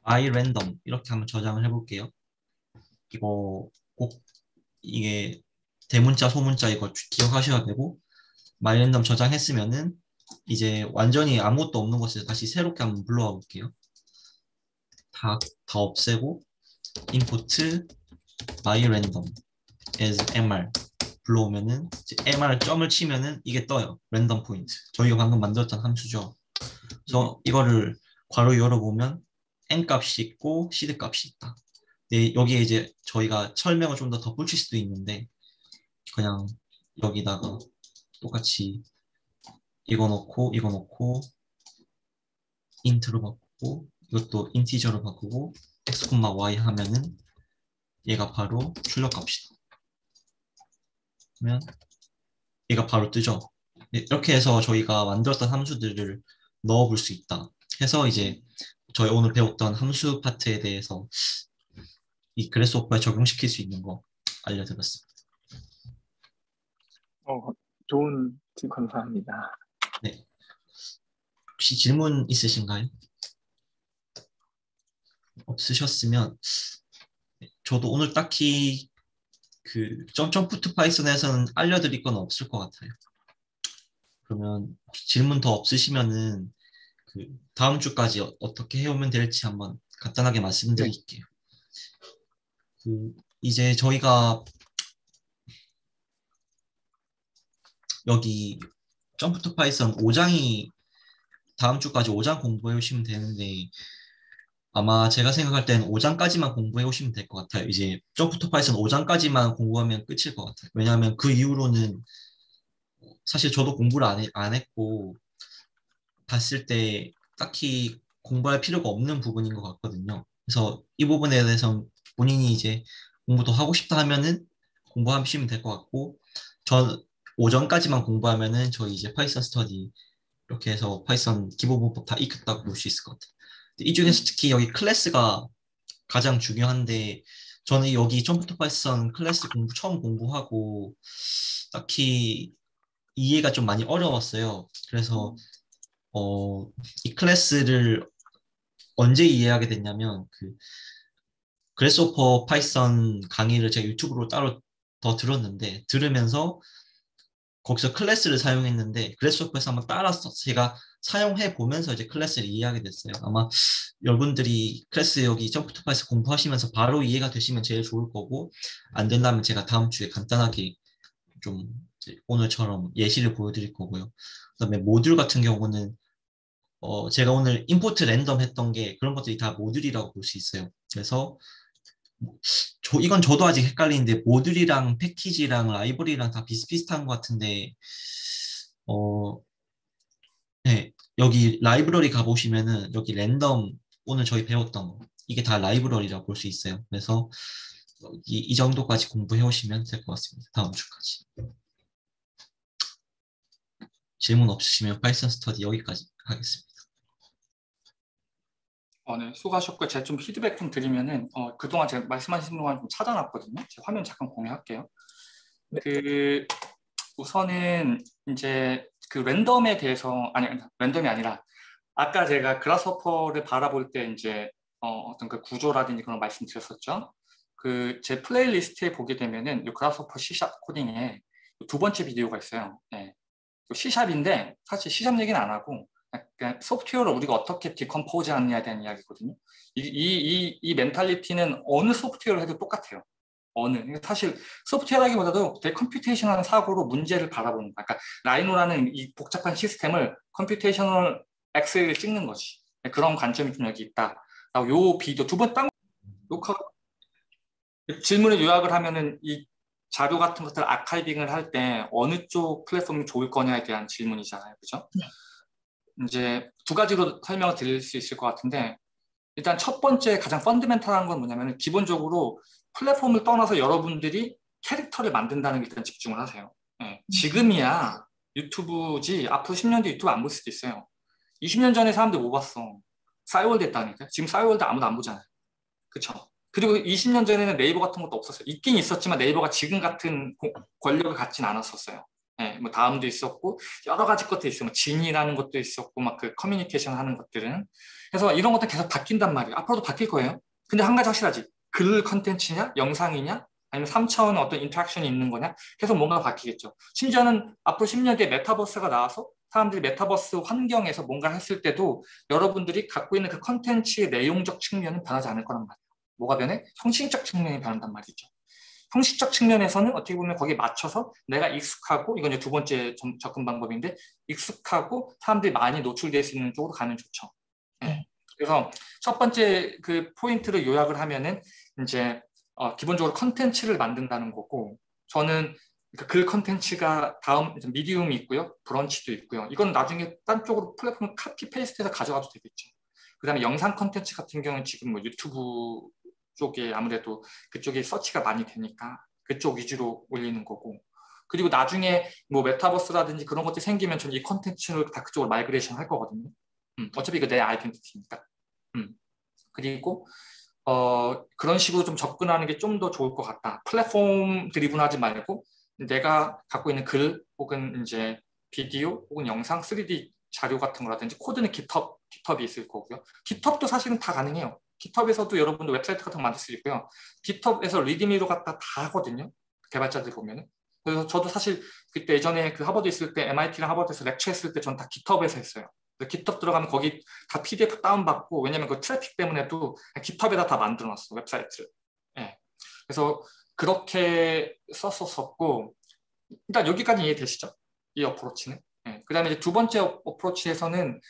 iRandom 이렇게 한번 저장을 해볼게요. 이거 꼭 이게 대문자 소문자 이거 기억하셔야 되고 myRandom 저장했으면은 이제 완전히 아무것도 없는 곳에서 다시 새롭게 한번 불러와 볼게요. 다 없애고 import my random as mr 불러오면은 이제 mr 점을 치면은 이게 떠요. 랜덤 포인트. 저희가 방금 만들었던 함수죠. 그래서 이거를 괄호 열어보면 n 값이 있고 seed 값이 있다. 네, 여기에 이제 저희가 설명을 좀 더 덧붙일 수도 있는데 그냥 여기다가 똑같이 이거 넣고 int로 바꾸고 이것도 인티저로 바꾸고 x, y 하면은 얘가 바로 출력 값이다. 그러면 얘가 바로 뜨죠. 네, 이렇게 해서 저희가 만들었던 함수들을 넣어볼 수 있다. 해서 이제 저희 오늘 배웠던 함수 파트에 대해서 이 그래스호퍼에 적용시킬 수 있는 거 알려드렸습니다. 좋은 팁 감사합니다. 네. 혹시 질문 있으신가요? 없으셨으면 저도 오늘 딱히 그 점프 투 파이썬에서는 알려드릴 건 없을 것 같아요. 그러면 혹시 질문 더 없으시면은 그 다음 주까지 어떻게 해오면 될지 한번 간단하게 말씀드릴게요. 그 이제 저희가 여기 점프 투 파이썬 5장이 다음 주까지 5장 공부해 오시면 되는데 아마 제가 생각할 때는 5장까지만 공부해 오시면 될 것 같아요. 이제 점프 투 파이썬 5장까지만 공부하면 끝일 것 같아요. 왜냐하면 그 이후로는 사실 저도 공부를 안 했고 봤을 때 딱히 공부할 필요가 없는 부분인 것 같거든요. 그래서 이 부분에 대해서 본인이 이제 공부 더 하고 싶다 하면은 공부하시면 될 것 같고 전 오전까지만 공부하면은 저희 이제 파이썬 스터디 이렇게 해서 파이썬 기본 문법 다 익혔다고 볼 수 있을 것 같아요. 이 중에서 특히 여기 클래스가 가장 중요한데 저는 여기 점프 투 파이썬 클래스 처음 공부하고 딱히 이해가 좀 많이 어려웠어요. 그래서 이 클래스를 언제 이해하게 됐냐면 그 그래스호퍼 파이썬 강의를 제가 유튜브로 따로 더 들었는데 들으면서 거기서 클래스를 사용했는데 그래스호퍼에서 한번 따라서 제가 사용해 보면서 이제 클래스를 이해하게 됐어요. 아마 여러분들이 클래스 여기 점프 투 파이썬 공부하시면서 바로 이해가 되시면 제일 좋을 거고 안 된다면 제가 다음 주에 간단하게 좀 오늘처럼 예시를 보여드릴 거고요. 그다음에 모듈 같은 경우는 제가 오늘 임포트 랜덤 했던 게 그런 것들이 다 모듈이라고 볼 수 있어요. 그래서 이건 저도 아직 헷갈리는데 모듈이랑 패키지랑 라이브러리랑 다 비슷비슷한 것 같은데 네, 여기 라이브러리 가보시면은 여기 랜덤 오늘 저희 배웠던 거 이게 다 라이브러리라고 볼 수 있어요. 그래서 이 정도까지 공부해 오시면 될 것 같습니다. 다음 주까지. 질문 없으시면 파이썬 스터디 여기까지 하겠습니다. 네, 수고하셨고요. 제가 좀 피드백 좀 드리면은 그동안 제가 말씀하신 동안 좀 찾아놨거든요. 제가 화면 잠깐 공유할게요. 그 우선은 이제 그 랜덤에 대해서 랜덤이 아니라 아까 제가 그라스호퍼를 바라볼 때 이제 어떤 그 구조라든지 그런 말씀드렸었죠. 그 제 플레이리스트에 보게 되면은 이 그라스호퍼 C샵 코딩에 두 번째 비디오가 있어요. 네. C샵인데 사실 C샵 얘기는 안 하고 그냥 소프트웨어를 우리가 어떻게 디컴포즈 하느냐에 대한 이야기거든요. 이 멘탈리티는 어느 소프트웨어를 해도 똑같아요. 사실 소프트웨어라기보다도 되게 컴퓨테이셔널한 사고로 문제를 바라보는 거야. 그러니까 라이노라는 이 복잡한 시스템을 컴퓨테이셔널 엑셀을 찍는 거지. 그런 관점이 좀 여기 있다. 요 비디오 두 번 녹화 질문을 요약을 하면은 이 자료 같은 것들 아카이빙을 할 때 어느 쪽 플랫폼이 좋을 거냐에 대한 질문이잖아요. 그죠? 이제 두 가지로 설명을 드릴 수 있을 것 같은데 일단 첫 번째 가장 펀더멘탈한 건 뭐냐면 기본적으로 플랫폼을 떠나서 여러분들이 캐릭터를 만든다는 게 일단 집중을 하세요. 네. 지금이야 유튜브지 앞으로 10년 뒤 유튜브 안 볼 수도 있어요. 20년 전에 사람들 뭐 봤어? 싸이월드 했다니까. 지금 싸이월드 아무도 안 보잖아요. 그쵸? 그리고 20년 전에는 네이버 같은 것도 없었어요. 있긴 있었지만 네이버가 지금 같은 권력을 갖진 않았었어요. 네, 뭐 다음도 있었고 여러 가지 것도 있어요. 뭐 진이라는 것도 있었고 막 그 커뮤니케이션 하는 것들은 그래서 이런 것들 계속 바뀐단 말이에요. 앞으로도 바뀔 거예요. 근데 한 가지 확실하지. 글 컨텐츠냐 영상이냐 아니면 3차원 어떤 인터랙션이 있는 거냐? 계속 뭔가 바뀌겠죠. 심지어는 앞으로 10년 뒤에 메타버스가 나와서 사람들이 메타버스 환경에서 뭔가 했을 때도 여러분들이 갖고 있는 그 컨텐츠의 내용적 측면은 변하지 않을 거란 말이에요. 뭐가 변해? 형식적 측면이 변한단 말이죠. 형식적 측면에서는 어떻게 보면 거기에 맞춰서 내가 익숙하고, 이건 이제 두 번째 접근 방법인데, 익숙하고 사람들이 많이 노출될 수 있는 쪽으로 가면 좋죠. 네. 그래서 첫 번째 그 포인트를 요약을 하면은 이제 기본적으로 컨텐츠를 만든다는 거고, 저는 글 컨텐츠가 다음 미디움이 있고요, 브런치도 있고요. 이건 나중에 딴 쪽으로 플랫폼을 카피 페이스트해서 가져가도 되겠죠. 그다음에 영상 컨텐츠 같은 경우는 지금 뭐 유튜브 쪽에 아무래도 그쪽에 서치가 많이 되니까 그쪽 위주로 올리는 거고, 그리고 나중에 뭐 메타버스라든지 그런 것들이 생기면 저는 이 컨텐츠를 다 그쪽으로 마이그레이션 할 거거든요. 어차피 이거 내 아이덴티티니까. 그리고 그런 식으로 좀 접근하는 게 좀 더 좋을 것 같다. 플랫폼 드리븐하지 말고 내가 갖고 있는 글 혹은 이제 비디오 혹은 영상 3D 자료 같은 거라든지, 코드는 깃허브이 있을 거고요. 깃허브도 사실은 다 가능해요. 깃허브에서도 여러분들 웹사이트 같은 거 만들 수 있고요. 깃허브에서 리드미로 갖다 다 하거든요. 개발자들 보면은. 그래서 저도 사실 그때 예전에 그 하버드 있을 때, MIT랑 하버드에서 렉처 했을 때 전 다 깃허브에서 했어요. 깃허브 들어가면 거기 다 PDF 다운받고, 왜냐면 그 트래픽 때문에도 깃허브에다 다 만들어놨어, 웹사이트를. 예. 그래서 그렇게 썼었고, 일단 여기까지 이해되시죠? 이 어프로치는. 예. 그 다음에 이제 두 번째 어프로치에서는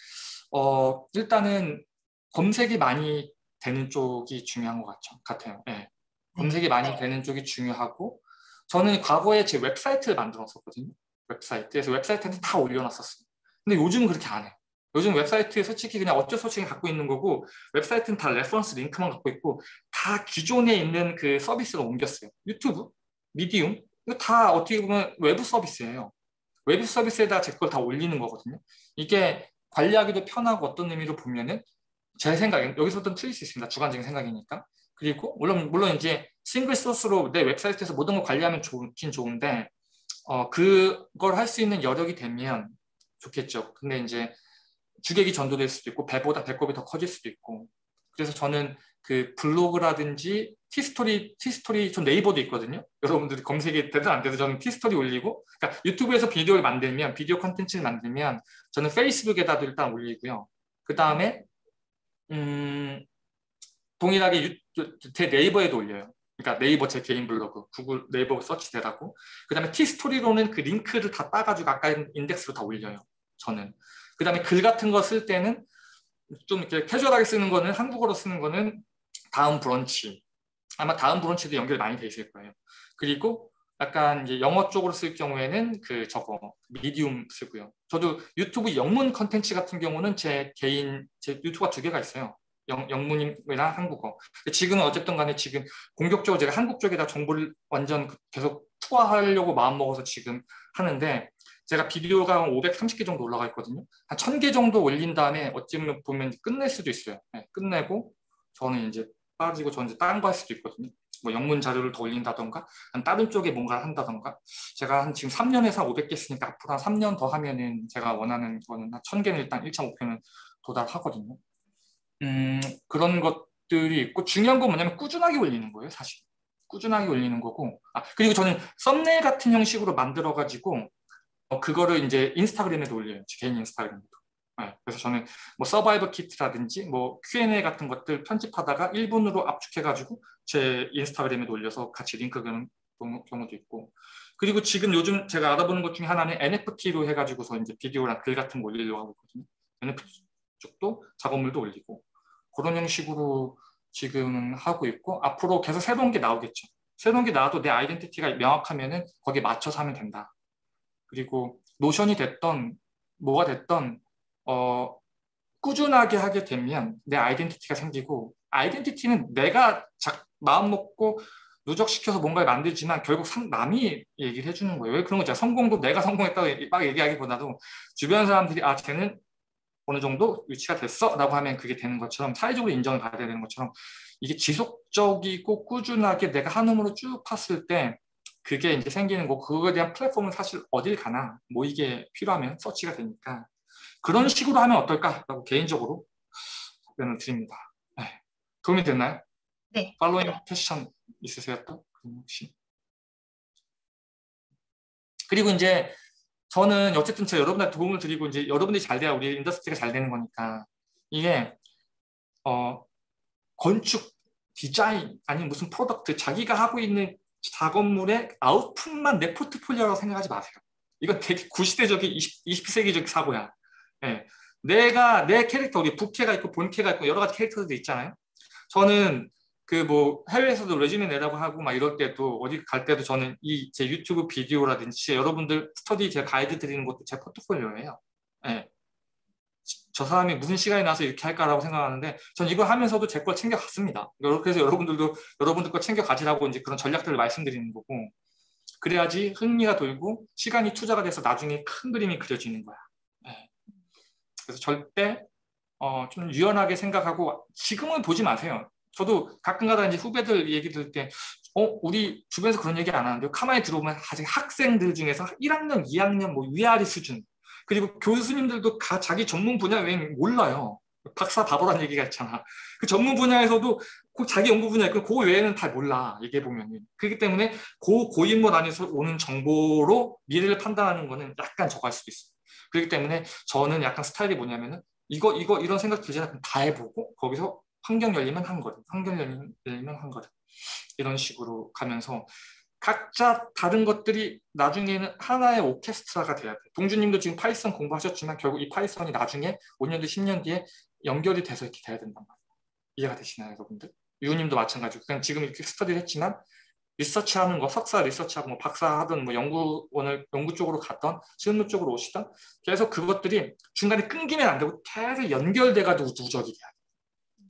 일단은 검색이 많이 되는 쪽이 중요한 것 같아요. 예. 검색이 많이 되는 쪽이 중요하고, 저는 과거에 제 웹사이트를 만들었었거든요. 웹사이트에서 웹사이트한테 다 올려놨었어요. 근데 요즘은 그렇게 안 해요. 요즘 웨브사이트에 솔직히 그냥 어쩔 수 없이 갖고 있는 거고, 웹사이트는 다 레퍼런스 링크만 갖고 있고, 다 기존에 있는 그 서비스로 옮겼어요. 유튜브, 미디움, 이거 다 어떻게 보면 외부 서비스예요. 외부 서비스에다 제 걸 다 올리는 거거든요. 이게 관리하기도 편하고, 어떤 의미로 보면은 제 생각엔 여기서부터 틀릴 수 있습니다. 주관적인 생각이니까. 그리고 물론 이제 싱글 소스로 내 웹사이트에서 모든 걸 관리하면 좋긴 좋은데, 그걸 할 수 있는 여력이 되면 좋겠죠. 근데 이제 주객이 전도될 수도 있고 배보다 배꼽이 더 커질 수도 있고, 그래서 저는 그 블로그라든지 티스토리 전 네이버도 있거든요. 여러분들이 검색이 되든 안 되든 저는 티스토리 올리고, 그러니까 유튜브에서 비디오 컨텐츠를 만들면 저는 페이스북에다도 일단 올리고요. 그 다음에 동일하게 제 네이버에도 올려요. 그러니까 네이버 제 개인 블로그, 구글 네이버 서치대라고. 그 다음에 티스토리로는 그 링크를 다 따가지고 아까 인덱스로 다 올려요, 저는. 그 다음에 글 같은 거 쓸 때는 좀 이렇게 캐주얼하게 쓰는 거는, 한국어로 쓰는 거는 다음 브런치. 아마 다음 브런치도 연결 많이 돼 있을 거예요. 그리고 약간 이제 영어 쪽으로 쓸 경우에는 미디움 쓰고요. 저도 유튜브 영문 컨텐츠 같은 경우는 제 유튜브가 2개가 있어요. 영문이랑 한국어. 지금은 어쨌든 간에 지금 공격적으로 제가 한국 쪽에다 정보를 완전 계속 투하하려고 마음먹어서 지금 하는데, 제가 비디오가 530개 정도 올라가 있거든요. 한 1000개 정도 올린 다음에 어찌 보면 끝낼 수도 있어요. 네, 끝내고 저는 이제 빠지고 저는 이제 다른 거 할 수도 있거든요. 뭐 영문 자료를 더 올린다던가, 다른 쪽에 뭔가를 한다던가. 제가 지금 3년에서 500개 쓰니까 앞으로 한 3년 더 하면은 제가 원하는 거는 한 1000개는 일단 1차 목표는 도달하거든요. 그런 것들이 있고, 중요한 건 뭐냐면 꾸준하게 올리는 거예요, 사실. 꾸준하게 올리는 거고. 그리고 저는 썸네일 같은 형식으로 만들어가지고 그거를 이제 인스타그램에도 올려요. 제 개인 인스타그램에도. 네, 그래서 저는 뭐 서바이벌 키트라든지 뭐 Q&A 같은 것들 편집하다가 1분으로 압축해가지고 제 인스타그램에도 올려서 같이 링크 그는 경우도 있고. 그리고 지금 요즘 제가 알아보는 것 중에 하나는 NFT로 해가지고서 이제 비디오랑 글 같은 거 올리려고 하고 있거든요. NFT 쪽도 작업물도 올리고, 그런 형식으로 지금 하고 있고, 앞으로 계속 새로운 게 나오겠죠. 새로운 게 나와도 내 아이덴티티가 명확하면은 거기에 맞춰서 하면 된다. 그리고 노션이 됐던 뭐가 됐던 꾸준하게 하게 되면 내 아이덴티티가 생기고, 아이덴티티는 내가 마음 먹고 누적시켜서 뭔가를 만들지만 결국 남이 얘기를 해주는 거예요. 왜 그런 거 있잖아요. 성공도 내가 성공했다고 막 얘기하기보다도 주변 사람들이 쟤는 어느 정도 위치가 됐어 라고 하면 그게 되는 것처럼, 사회적으로 인정을 받아야 되는 것처럼, 이게 지속적이고 꾸준하게 내가 한 놈으로 쭉 팠을 때 그게 이제 생기는 거고, 그거에 대한 플랫폼은 사실 어딜 가나 뭐 이게 필요하면 서치가 되니까 그런 식으로 하면 어떨까라고 개인적으로 답변을 드립니다. 네. 도움이 됐나요? 네. 팔로잉 퀘스천 있으세요 또? 혹시. 그리고 이제 저는 어쨌든 제가 여러분한테 도움을 드리고 이제 여러분들이 잘 돼야 우리 인더스트리가 잘 되는 거니까 이게 건축, 디자인 아니면 무슨 프로덕트 자기가 하고 있는 작업물의 아웃풋만 내 포트폴리오라고 생각하지 마세요. 이건 되게 구시대적인 20세기적 사고야. 네. 내 캐릭터, 우리 부캐가 있고 본캐가 있고 여러 가지 캐릭터들이 있잖아요. 저는 그 뭐 해외에서도 레주메 내라고 하고 막 이럴 때도 어디 갈 때도 저는 이 제 유튜브 비디오라든지 여러분들 스터디 제가 가이드 드리는 것도 제 포트폴리오예요. 네. 저 사람이 무슨 시간이 나서 이렇게 할까라고 생각하는데 전 이거 하면서도 제 걸 챙겨갔습니다. 그래서 여러분들도 여러분들 거 챙겨가지라고 이제 그런 전략들을 말씀드리는 거고 그래야지 흥미가 돌고 시간이 투자가 돼서 나중에 큰 그림이 그려지는 거야. 네. 그래서 절대 좀 유연하게 생각하고 지금은 보지 마세요. 저도 가끔가다 이제 후배들 얘기 들을 때 우리 주변에서 그런 얘기 안 하는데요. 가만히 들어보면 아직 학생들 중에서 1학년, 2학년 뭐 위아래 수준 그리고 교수님들도 자기 전문 분야 외에는 몰라요. 박사 바보란 얘기가 있잖아. 그 전문 분야에서도 꼭 자기 연구 분야 있고 그 외에는 다 몰라. 얘기해 보면. 그렇기 때문에 고인물 안에서 오는 정보로 미래를 판단하는 거는 약간 저할 수도 있어요. 그렇기 때문에 저는 약간 스타일이 뭐냐면은 이거 이런 생각 들잖아. 다 해보고 거기서 환경 열리면 한 걸음, 환경 열리면 한 걸음 이런 식으로 가면서 각자 다른 것들이 나중에는 하나의 오케스트라가 돼야 돼. 동주님도 지금 파이썬 공부하셨지만 결국 이 파이썬이 나중에 5년 뒤, 10년 뒤에 연결이 돼서 이렇게 돼야 된단 말이에요. 이해가 되시나요, 여러분들? 유우님도 마찬가지고 그냥 지금 이렇게 스터디를 했지만 리서치하는 거, 석사 리서치하고 뭐 박사 하든 뭐 연구 쪽으로 갔던 실무 쪽으로 오시던 계속 그것들이 중간에 끊기면 안 되고 계속 연결돼가지고 누적이 돼야 돼.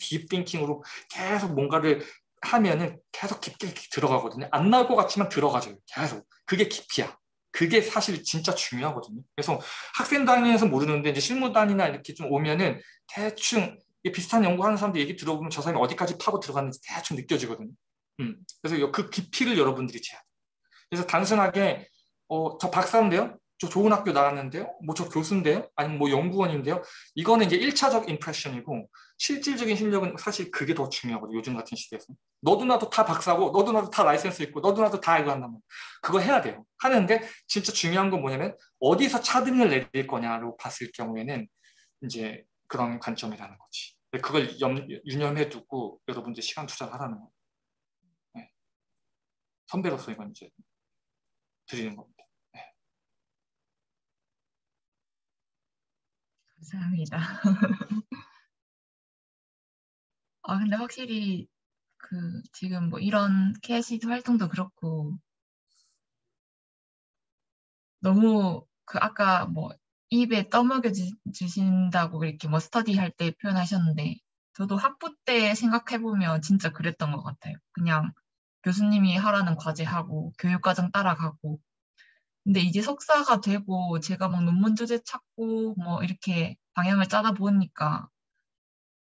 딥띵킹으로 계속 뭔가를 하면은 계속 깊게 들어가거든요. 안 나올 것 같지만 들어가죠. 계속. 그게 깊이야. 그게 사실 진짜 중요하거든요. 그래서 학생 단위에서 모르는데 이제 실무단이나 이렇게 좀 오면은 대충 비슷한 연구하는 사람들 얘기 들어보면 저 사람이 어디까지 파고 들어갔는지 대충 느껴지거든요. 그래서 그 깊이를 여러분들이 재야 돼요. 그래서 단순하게 저 박사인데요? 저 좋은 학교 나왔는데요? 뭐 저 교수인데요? 아니면 뭐 연구원인데요? 이거는 이제 1차적 임프레션이고 실질적인 실력은 사실 그게 더 중요하거든요. 요즘 같은 시대에서. 너도 나도 다 박사고 너도 나도 다 라이센스 있고 너도 나도 다 이거 한다면 그거 해야 돼요. 하는데 진짜 중요한 건 뭐냐면 어디서 차등을 내릴 거냐로 봤을 경우에는 이제 그런 관점이라는 거지. 그걸 유념해 두고 여러분들 시간 투자를 하라는 거예요. 네. 선배로서 이건 이제 드리는 겁니다. 네. 감사합니다. 근데 확실히 지금 뭐 이런 캐시드 활동도 그렇고 너무 아까 뭐 입에 떠먹여 주신다고 이렇게 뭐 스터디 할 때 표현하셨는데 저도 학부 때 생각해보면 진짜 그랬던 것 같아요. 그냥 교수님이 하라는 과제하고 교육과정 따라가고 근데 이제 석사가 되고 제가 막 논문 주제 찾고 뭐 이렇게 방향을 짜다 보니까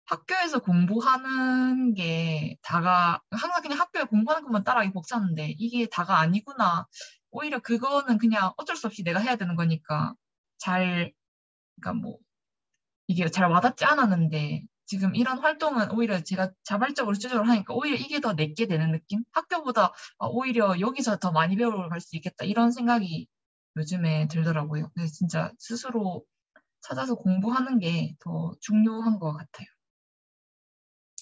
학교에서 공부하는 게 다가 항상 그냥 학교에 공부하는 것만 따라하기 벅찼는데 이게 다가 아니구나. 오히려 그거는 그냥 어쩔 수 없이 내가 해야 되는 거니까 그러니까 뭐 이게 잘 와닿지 않았는데 지금 이런 활동은 오히려 제가 자발적으로 주저를 하니까 오히려 이게 더 내게 되는 느낌? 학교보다 오히려 여기서 더 많이 배우러 갈 수 있겠다 이런 생각이 요즘에 들더라고요. 그래서 진짜 스스로 찾아서 공부하는 게 더 중요한 것 같아요.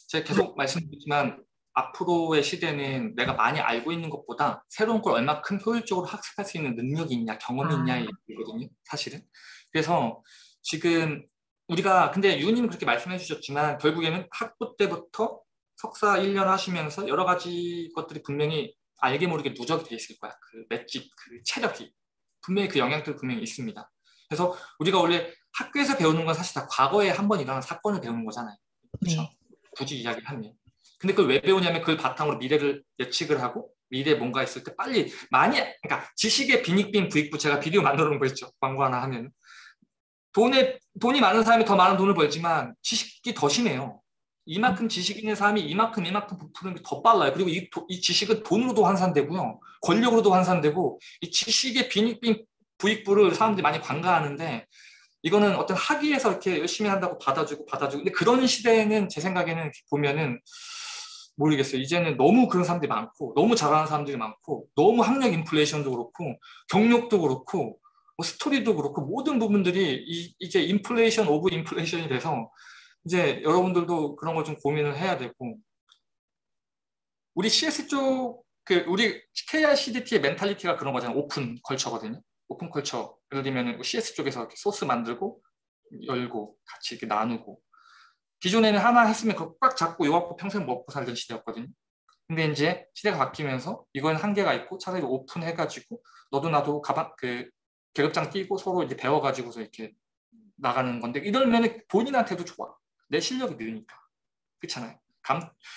제가 계속 말씀드리지만 앞으로의 시대는 내가 많이 알고 있는 것보다 새로운 걸 얼마큼 효율적으로 학습할 수 있는 능력이 있냐, 경험이 있냐의 얘기거든요, 사실은. 그래서 지금 우리가 근데 유우님은 그렇게 말씀해 주셨지만 결국에는 학부 때부터 석사 1년 하시면서 여러 가지 것들이 분명히 알게 모르게 누적이 돼 있을 거야. 그 맷집, 그 체력이. 분명히 그 영향들이 분명히 있습니다. 그래서 우리가 원래 학교에서 배우는 건 사실 다 과거에 한 번 일어난 사건을 배우는 거잖아요. 그렇죠? 네. 굳이 이야기하면. 근데 그걸 왜 배우냐면 그걸 바탕으로 미래를 예측을 하고 미래에 뭔가 있을 때 빨리 그러니까 지식의 빈익빈 부익부 제가 비디오 만들어 놓은 거 있죠. 광고 하나 하면. 돈이 많은 사람이 더 많은 돈을 벌지만 지식이 더 심해요. 이만큼 지식 있는 사람이 이만큼 부푸는 게 더 빨라요. 그리고 이 지식은 돈으로도 환산되고요. 권력으로도 환산되고 이 지식의 빈익빈 부익부를 사람들이 많이 관가하는데 이거는 어떤 학위에서 이렇게 열심히 한다고 받아주고 근데 그런 시대에는 제 생각에는 보면은 모르겠어요. 이제는 너무 그런 사람들이 많고 너무 잘하는 사람들이 많고 너무 학력 인플레이션도 그렇고 경력도 그렇고 뭐 스토리도 그렇고 모든 부분들이 이제 인플레이션 오브 인플레이션이 돼서 이제 여러분들도 그런 걸 좀 고민을 해야 되고 우리 CS 쪽 우리 KICDT의 멘탈리티가 그런 거잖아요. 오픈 컬처거든요. 오픈 컬처. 예를 들면 CS 쪽에서 이렇게 소스 만들고 열고 같이 이렇게 나누고 기존에는 하나 했으면 그거 꽉 잡고 요갖고 평생 먹고 살던 시대였거든요. 근데 이제 시대가 바뀌면서 이건 한계가 있고 차라리 오픈해가지고 너도 나도 계급장 띄고 서로 이제 배워가지고서 이렇게 나가는 건데 이러면 본인한테도 좋아. 내 실력이 느니까. 그렇잖아요.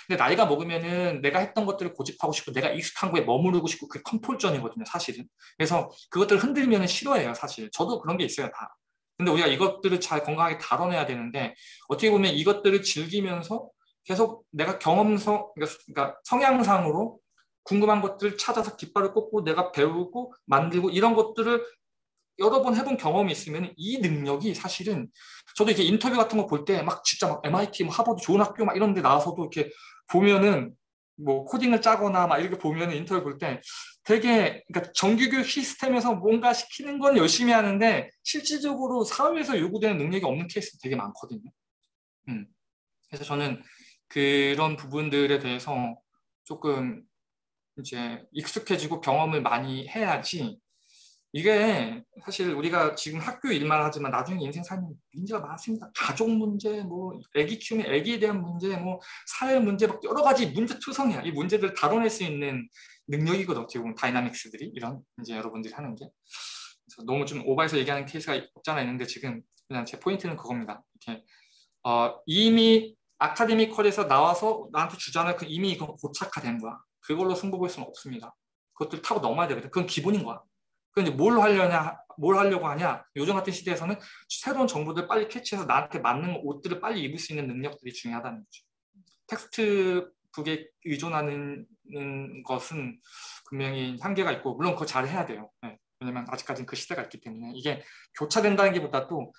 근데 나이가 먹으면은 내가 했던 것들을 고집하고 싶고 내가 익숙한 거에 머무르고 싶고 그게 컴포트존이거든요, 사실은. 그래서 그것들을 흔들면 싫어해요, 사실. 저도 그런 게 있어요, 다. 근데 우리가 이것들을 잘 건강하게 다뤄내야 되는데 어떻게 보면 이것들을 즐기면서 계속 내가 그러니까 성향상으로 궁금한 것들을 찾아서 깃발을 꽂고 내가 배우고 만들고 이런 것들을 여러 번 해본 경험이 있으면 이 능력이 사실은 저도 이렇게 인터뷰 같은 거 볼 때 막 진짜 막 MIT, 뭐 하버드 좋은 학교 막 이런 데 나와서도 이렇게 보면은 뭐 코딩을 짜거나 막 이렇게 보면은 인터뷰 볼 때 되게 그러니까 정규교육 시스템에서 뭔가 시키는 건 열심히 하는데 실질적으로 사회에서 요구되는 능력이 없는 케이스 되게 많거든요. 그래서 저는 그런 부분들에 대해서 조금 이제 익숙해지고 경험을 많이 해야지 이게 사실 우리가 지금 학교 일만 하지만 나중에 인생 살면 문제가 많습니다. 가족 문제, 뭐 아기 키우면 아기에 대한 문제, 뭐 사회 문제, 막 여러 가지 문제 투성이야. 이 문제들 다뤄낼 수 있는 능력이거든. 어떻게 보면 다이나믹스들이 이런 이제 여러분들이 하는 게. 그래서 너무 좀 오버해서 얘기하는 케이스가 없잖아 있는데 지금 그냥 제 포인트는 그겁니다. 이렇게 이미 아카데미컬에서 나와서 나한테 주잖아요. 이미 이건 고착화된 거야. 그걸로 승부 볼 수는 없습니다. 그것들 타고 넘어야 되거든. 그건 기본인 거야. 근데 뭘 하려고 하냐? 요즘 같은 시대에서는 새로운 정보들 빨리 캐치해서 나한테 맞는 옷들을 빨리 입을 수 있는 능력들이 중요하다는 거죠. 텍스트북에 의존하는 것은 분명히 한계가 있고 물론 그거 잘 해야 돼요. 네. 왜냐면 아직까지는 그 시대가 있기 때문에 이게 교차된다는 게 보다도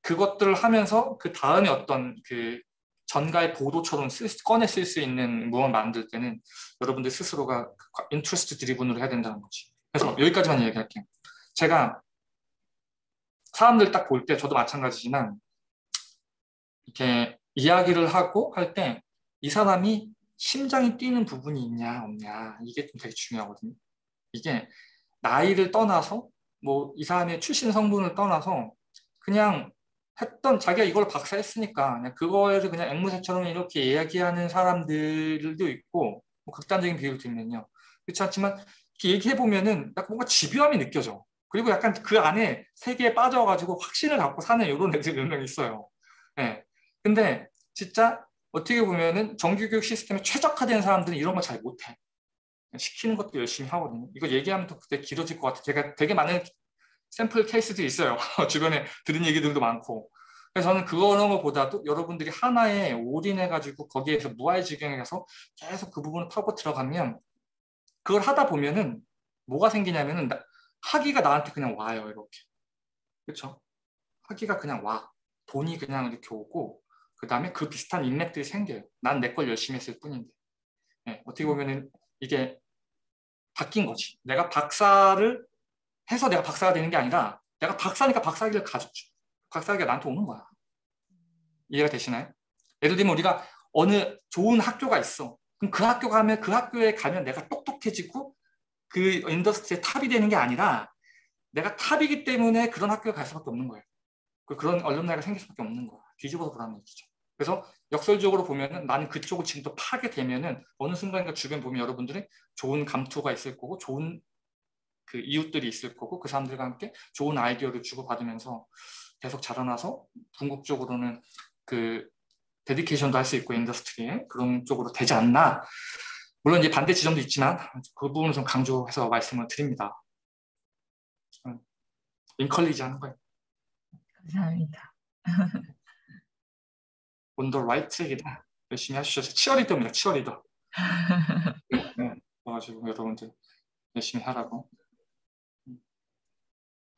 그것들을 하면서 그 다음에 어떤 그 전가의 보도처럼 꺼내 쓸 수 있는 무언을 만들 때는 여러분들 스스로가 인트레스트 드리븐으로 해야 된다는 거지. 그래서 여기까지만 얘기할게요. 제가 사람들 딱 볼 때 저도 마찬가지지만 이렇게 이야기를 하고 할 때 이 사람이 심장이 뛰는 부분이 있냐 없냐 이게 좀 되게 중요하거든요. 이게 나이를 떠나서 뭐 이 사람의 출신 성분을 떠나서 그냥 했던 자기가 이걸 박사했으니까 그냥 그거에서 그냥 앵무새처럼 이렇게 이야기하는 사람들도 있고 뭐 극단적인 비율도 있면요. 그렇지 않지만 이렇게 얘기해보면은 약간 뭔가 집요함이 느껴져. 그리고 약간 그 안에 세계에 빠져가지고 확신을 갖고 사는 이런 애들이 몇 명 있어요. 네. 근데 진짜 어떻게 보면은 정규교육 시스템에 최적화된 사람들은 이런 거 잘 못해. 시키는 것도 열심히 하거든요. 이거 얘기하면 또 그때 길어질 것 같아요. 제가 되게 많은 샘플 케이스들이 있어요. 주변에 들은 얘기들도 많고. 그래서 저는 그런 것보다도 여러분들이 하나에 올인해가지고 거기에서 무아지경해서 계속 그 부분을 파고 들어가면 그걸 하다 보면은 뭐가 생기냐면은 학위가 나한테 그냥 와요. 이렇게. 그렇죠? 학위가 그냥 와. 돈이 그냥 이렇게 오고 그 다음에 그 비슷한 인맥들이 생겨요. 난 내 걸 열심히 했을 뿐인데. 네, 어떻게 보면은 이게 바뀐 거지. 내가 박사를 해서 내가 박사가 되는 게 아니라 내가 박사니까 박사학위를 가졌죠. 박사학위가 나한테 오는 거야. 이해가 되시나요? 예를 들면 우리가 어느 좋은 학교가 있어. 그럼 그 학교 가면 그 학교에 가면 내가 똑똑해지고 그 인더스트리의 탑이 되는 게 아니라 내가 탑이기 때문에 그런 학교에 갈 수밖에 없는 거예요. 그런 얼룸나이가 생길 수밖에 없는 거야. 뒤집어서 보라는 얘기죠. 그래서 역설적으로 보면은 나는 그쪽을 지금 또 파게 되면은 어느 순간인가 주변 보면 여러분들이 좋은 감투가 있을 거고 좋은 그 이웃들이 있을 거고 그 사람들과 함께 좋은 아이디어를 주고받으면서 계속 자라나서 궁극적으로는 그 데디케이션도 할 수 있고 인더스트리에 그런 쪽으로 되지 않나. 물론 이제 반대 지점도 있지만 그 부분을 좀 강조해서 말씀을 드립니다. 인컬리지 하는 거예요. 감사합니다. On the right track이다. 열심히 하시죠. 치어리더입니다. 치어리더. 네, 그래가지고 여러분들 열심히 하라고.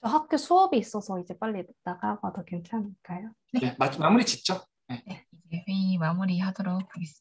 저 학교 수업이 있어서 이제 빨리 나가봐도 괜찮을까요? 네, 마무리 짓죠. 네. 이제 회의 마무리하도록 하겠습니다.